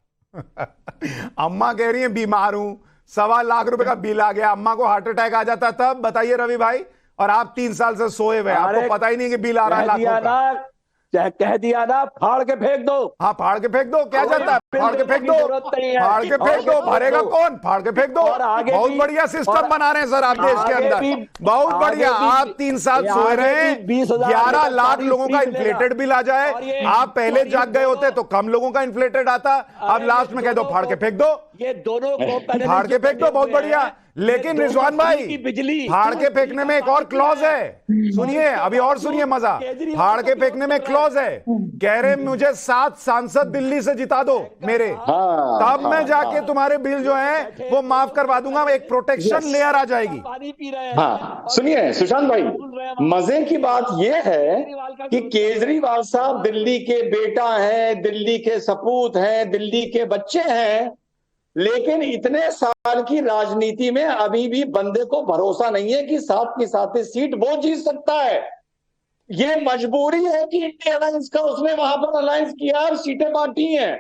अम्मा कह रही है बीमार हूं, 1.25 लाख रुपए का बिल आ गया, अम्मा को हार्ट अटैक आ जाता तब? बताइए रवि भाई। और आप 3 साल से सोए हुए, आपको पता ही नहीं कि बिल आ रहा है लाखों का। कह दिया ना, फाड़ के फेंक दो। हाँ, फाड़ के फेंक दो, क्या जाता है? फाड़ के फेंक दो, फाड़ के फेंक दो, भरेगा कौन? फाड़ के फेंक दो। बहुत बढ़िया सिस्टम बना रहे हैं सर आप देश के अंदर, बहुत बढ़िया। आप 3 साल सोए रहे, 11 लाख लोगों का इन्फ्लेटेड बिल आ जाए। आप पहले जाग गए होते तो कम लोगों का इन्फ्लेटेड आता, अब लास्ट में कह दो फाड़ के फेंक दो। ये दोनों को फाड़ के फेंक दो, बहुत बढ़िया। लेकिन रिजवान भाई, बिजली फाड़ के फेंकने में एक और क्लॉज है, सुनिए अभी और सुनिए मजा। फाड़ के फेंकने में क्लॉज है, कह रहे मुझे 7 सांसद दिल्ली से जिता दो मेरे, तब मैं जाके तुम्हारे बिल जो है वो माफ करवा दूंगा, एक प्रोटेक्शन लेयर आ जाएगी। पानी पी रहे हैं। हाँ सुनिए सुशांत भाई, मजे की बात यह है कि केजरीवाल साहब दिल्ली के बेटा हैं, दिल्ली के सपूत हैं, दिल्ली के बच्चे हैं, लेकिन इतने साल की राजनीति में अभी भी बंदे को भरोसा नहीं है कि 7 की 7 सीट वो जीत सकता है। ये मजबूरी है कि इंडिया अलायंस का उसने वहां पर अलायंस किया और सीटें बांटी हैं,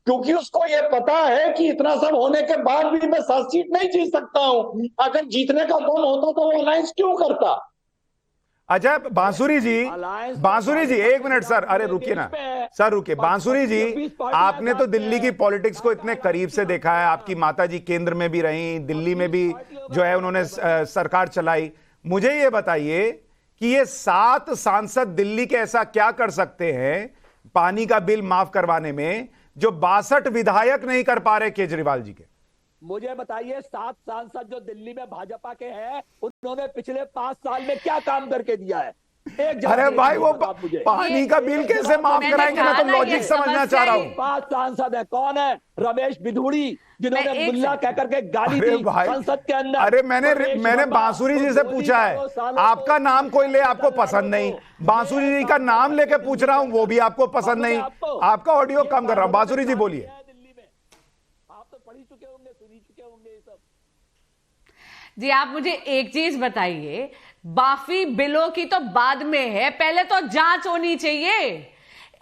क्योंकि उसको ये पता है कि इतना सब होने के बाद भी मैं 7 सीट नहीं जीत सकता हूं। अगर जीतने का दम होता तो वो अलायंस क्यों करता? अच्छा बांसुरी जी, एक मिनट सर, अरे रुकिए ना सर, रुकिए। बांसुरी जी, आपने तो दिल्ली की पॉलिटिक्स को इतने करीब से देखा है, आपकी माता जी केंद्र में भी रही, दिल्ली में भी जो है उन्होंने सरकार चलाई। मुझे ये बताइए कि ये 7 सांसद दिल्ली के ऐसा क्या कर सकते हैं पानी का बिल माफ करवाने में, जो 62 विधायक नहीं कर पा रहे केजरीवाल जी के? मुझे बताइए, 7 सांसद जो दिल्ली में भाजपा के हैं, उन्होंने पिछले 5 साल में क्या काम करके दिया है? अरे भाई, वो पानी का बिल कैसे माफ कराएंगे? मैं तो लॉजिक समझना चाह रहा हूँ। 5 सांसद है, कौन है? रमेश बिधूड़ी, जिन्होंने मुल्ला कहकर के गाली दी संसद के अंदर। अरे मैंने बांसुरी जी से पूछा है, आपका नाम कोई ले आपको पसंद नहीं, बांसुरी जी का नाम लेके पूछ रहा हूं वो भी आपको पसंद नहीं। आपका ऑडियो कम कर रहा हूं, बांसुरी जी बोलिए। जी आप मुझे एक चीज बताइए, बाकी बिलों की तो बाद में है, पहले तो जांच होनी चाहिए।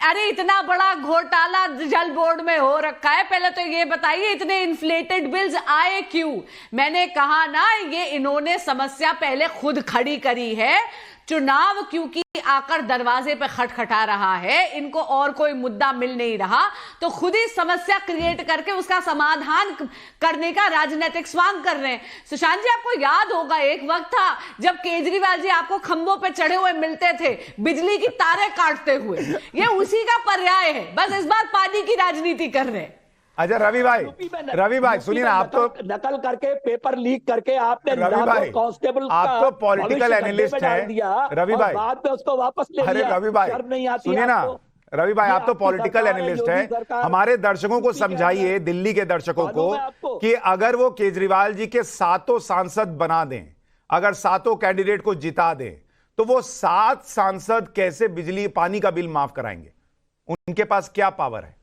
अरे इतना बड़ा घोटाला जल बोर्ड में हो रखा है, पहले तो ये बताइए इतने इन्फ्लेटेड बिल्स आए क्यों? मैंने कहा ना, ये इन्होंने समस्या पहले खुद खड़ी करी है। चुनाव क्योंकि आकर दरवाजे पे खटखटा रहा है, इनको और कोई मुद्दा मिल नहीं रहा, तो खुद ही समस्या क्रिएट करके उसका समाधान करने का राजनीतिक स्वांग कर रहे हैं। सुशांत जी, आपको याद होगा एक वक्त था जब केजरीवाल जी आपको खंभों पे चढ़े हुए मिलते थे, बिजली की तारें काटते हुए। ये उसी का पर्याय है, बस इस बार पानी की राजनीति कर रहे हैं। अच्छा रवि भाई सुनिए ना, आप तो नकल करके पेपर लीक करके आपने रवि भाई, कांस्टेबल आप तो पॉलिटिकल एनालिस्ट हैं रवि भाई, बाद में उसको वापस ले अरे लिया। रवि भाई सुनिए ना, रवि भाई आप तो पॉलिटिकल एनालिस्ट हैं, हमारे दर्शकों को समझाइए, दिल्ली के दर्शकों को, कि अगर वो केजरीवाल जी के 7 सांसद बना दें, अगर 7 कैंडिडेट को जिता दें, तो वो 7 सांसद कैसे बिजली पानी का बिल माफ कराएंगे? उनके पास क्या पावर है?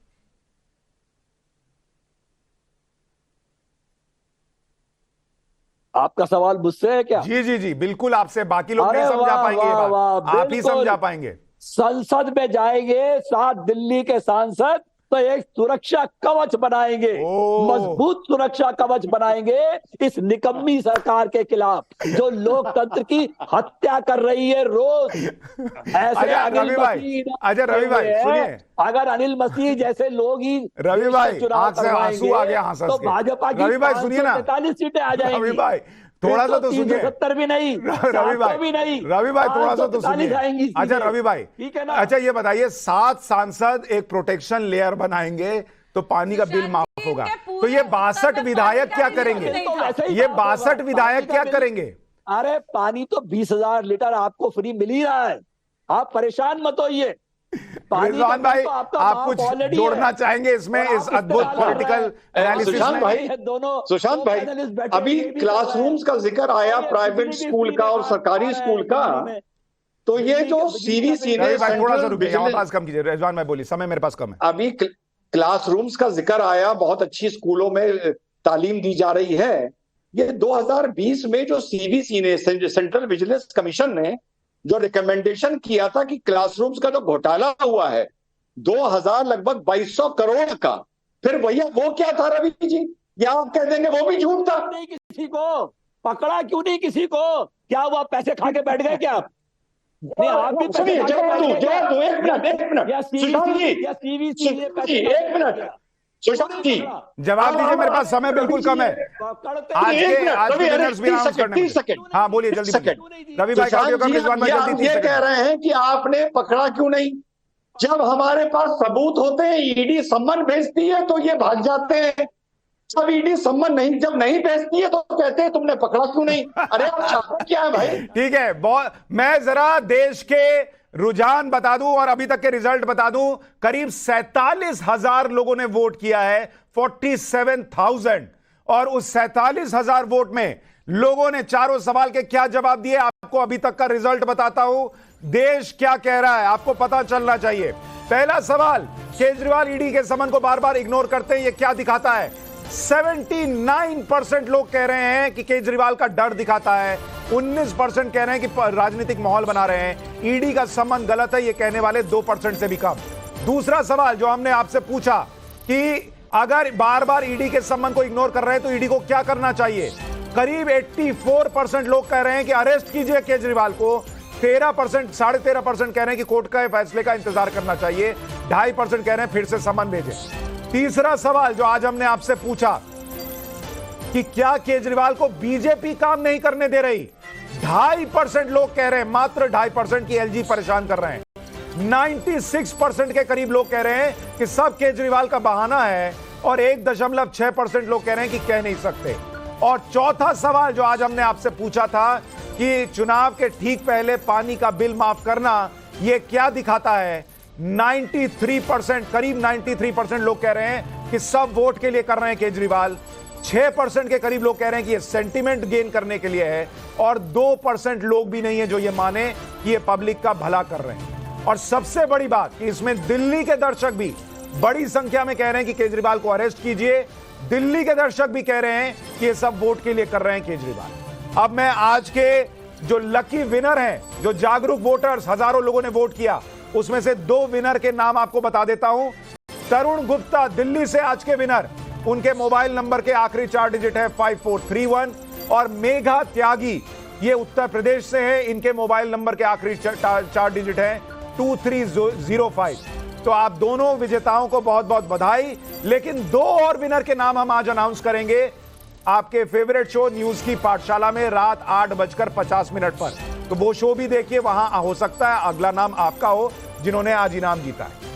आपका सवाल मुझसे है क्या? जी जी जी बिल्कुल आपसे, बाकी लोग नहीं अरे समझा वाह, पाएंगे ये वाह, बात, वाह, आप ही बिल्कुल। समझा पाएंगे। संसद में जाएंगे 7 दिल्ली के सांसद तो एक सुरक्षा कवच बनाएंगे, ओ। मजबूत सुरक्षा कवच बनाएंगे इस निकम्मी सरकार के खिलाफ जो लोकतंत्र की हत्या कर रही है रोज। ऐसे अच्छा, अनिल रवि भाई, मसीह अच्छा, रवि भाई, सुनिए। अगर अनिल मसीह जैसे लोग ही रवि देश भाई, का चुनाव आंख से आंसू आ गया हंस हंस तो के। भाजपा की रवि भाई, सुनिए ना। 543 सीटें आ जाएंगी। रवि भाई थोड़ा सा तो सुनिए। 370 भी नहीं, रवि भाई, भी नहीं, रवि भाई थोड़ा सा तो 543 आएंगी सुनिए। सीटें। अच्छा रवि भाई, ठीक है ना? अच्छा ये बताइए, 7 सांसद एक प्रोटेक्शन लेयर बनाएंगे तो पानी का बिल माफ होगा, तो ये 62 विधायक क्या करेंगे? ये 62 विधायक क्या करेंगे? अरे पानी तो 20,000 लीटर आपको फ्री मिल ही रहा है, आप परेशान मत होइए। रिजवान भाई, आप कुछ जोड़ना चाहेंगे इसमें, इस अद्भुत पॉलिटिकल एनालिसिस सुशांत में? भाई, सुशांत भाई, अभी क्लासरूम्स का जिक्र आया प्राइवेट स्कूल का और सरकारी स्कूल का, तो ये जो सीवीसी ने थोड़ा सा रुकिए, आवाज कम कीजिए। रिजवान भाई बोलिए, समय मेरे पास कम है। अभी क्लासरूम्स का जिक्र आया, बहुत अच्छी स्कूलों में तालीम दी जा रही है। ये 2020 में जो सीवीसी ने, सेंट्रल विजिलेंस कमीशन ने जो रिकमेंडेशन किया था कि क्लासरूम्स का जो घोटाला हुआ है 2000 लगभग 2200 करोड़ का, फिर भैया वो क्या था रवि जी? या आप कह देंगे वो भी झूठ था? नहीं किसी को पकड़ा, क्यों नहीं किसी को? क्या वो आप पैसे खा के बैठ गए क्या? नहीं, आप भी पैसे खा के बैठ गए क्या? जवाब दो, एक मिनट या सुशांत जी, या सीवीसी ने पैसे एक मिनट सुशांत जी, जवाब दीजिए, मेरे पास समय बिल्कुल कम है। आज के विनर्स भी अनाउंस करने हैं। हाँ बोलिए जल्दी बोलिए। रवि भाई का ऑडियो कम, रिजवान भाई जल्दी। ये कह रहे हैं कि आपने पकड़ा क्यों नहीं? जब हमारे पास सबूत होते हैं, ईडी सम्मन भेजती है तो ये भाग जाते हैं। जब ईडी सम्मन नहीं, जब नहीं भेजती है तो कहते हैं तुमने पकड़ा क्यों नहीं? अरे आप चाहते क्या है भाई? ठीक है, बहुत, मैं जरा देश के रुझान बता दूं और अभी तक के रिजल्ट बता दूं। करीब 47,000 लोगों ने वोट किया है, 47,000, और उस 47,000 वोट में लोगों ने चारों सवाल के क्या जवाब दिए, आपको अभी तक का रिजल्ट बताता हूं। देश क्या कह रहा है आपको पता चलना चाहिए। पहला सवाल, केजरीवाल ईडी के समन को बार बार इग्नोर करते हैं, यह क्या दिखाता है? 79% लोग कह रहे हैं कि केजरीवाल का डर दिखाता है, 19% कह रहे हैं कि राजनीतिक माहौल बना रहे हैं, ईडी का सम्मान गलत है, ये कहने वाले 2% से भी कम। दूसरा सवाल जो हमने आपसे पूछा कि अगर बार बार ईडी के सम्मान को इग्नोर कर रहे हैं तो ईडी को क्या करना चाहिए? करीब 84% लोग कह रहे हैं कि अरेस्ट कीजिए केजरीवाल को, 13%, 13.5% कह रहे हैं कि कोर्ट का फैसले का इंतजार करना चाहिए, 2.5% कह रहे हैं फिर से सम्मान भेजें। तीसरा सवाल जो आज हमने आपसे पूछा कि क्या केजरीवाल को बीजेपी काम नहीं करने दे रही, 2.5% लोग कह रहे हैं, मात्र 2.5% की एलजी परेशान कर रहे हैं। 96% के करीब लोग कह रहे हैं कि सब केजरीवाल का बहाना है, और 1.6% लोग कह रहे हैं कि कह नहीं सकते। और चौथा सवाल जो आज हमने आपसे पूछा था कि चुनाव के ठीक पहले पानी का बिल माफ करना, यह क्या दिखाता है? 93%, करीब 93% लोग कह रहे हैं कि सब वोट के लिए कर रहे हैं केजरीवाल, 6% के करीब लोग कह रहे हैं कि ये सेंटिमेंट गेन करने के लिए है, और 2% लोग भी नहीं है जो ये माने कि ये पब्लिक का भला कर रहे हैं। और सबसे बड़ी बात कि इसमें दिल्ली के दर्शक भी बड़ी संख्या में कह रहे हैं कि केजरीवाल को अरेस्ट कीजिए, दिल्ली के दर्शक भी कह रहे हैं कि ये सब वोट के लिए कर रहे हैं केजरीवाल। अब मैं आज के जो लकी विनर हैं, जो जागरूक वोटर्स, हजारों लोगों ने वोट किया, उसमें से 2 विनर के नाम आपको बता देता हूं। तरुण गुप्ता दिल्ली से आज के विनर, उनके मोबाइल नंबर के आखिरी 4 डिजिट है 5431, और मेघा त्यागी ये उत्तर प्रदेश से है, इनके मोबाइल नंबर के आखिरी 4 डिजिट है 2305। तो आप दोनों विजेताओं को बहुत बहुत बधाई। लेकिन 2 और विनर के नाम हम आज अनाउंस करेंगे आपके फेवरेट शो न्यूज की पाठशाला में रात 8:50 पर। तो वो शो भी देखिए, वहां हो सकता है अगला नाम आपका हो जिन्होंने आज इनाम जीता है।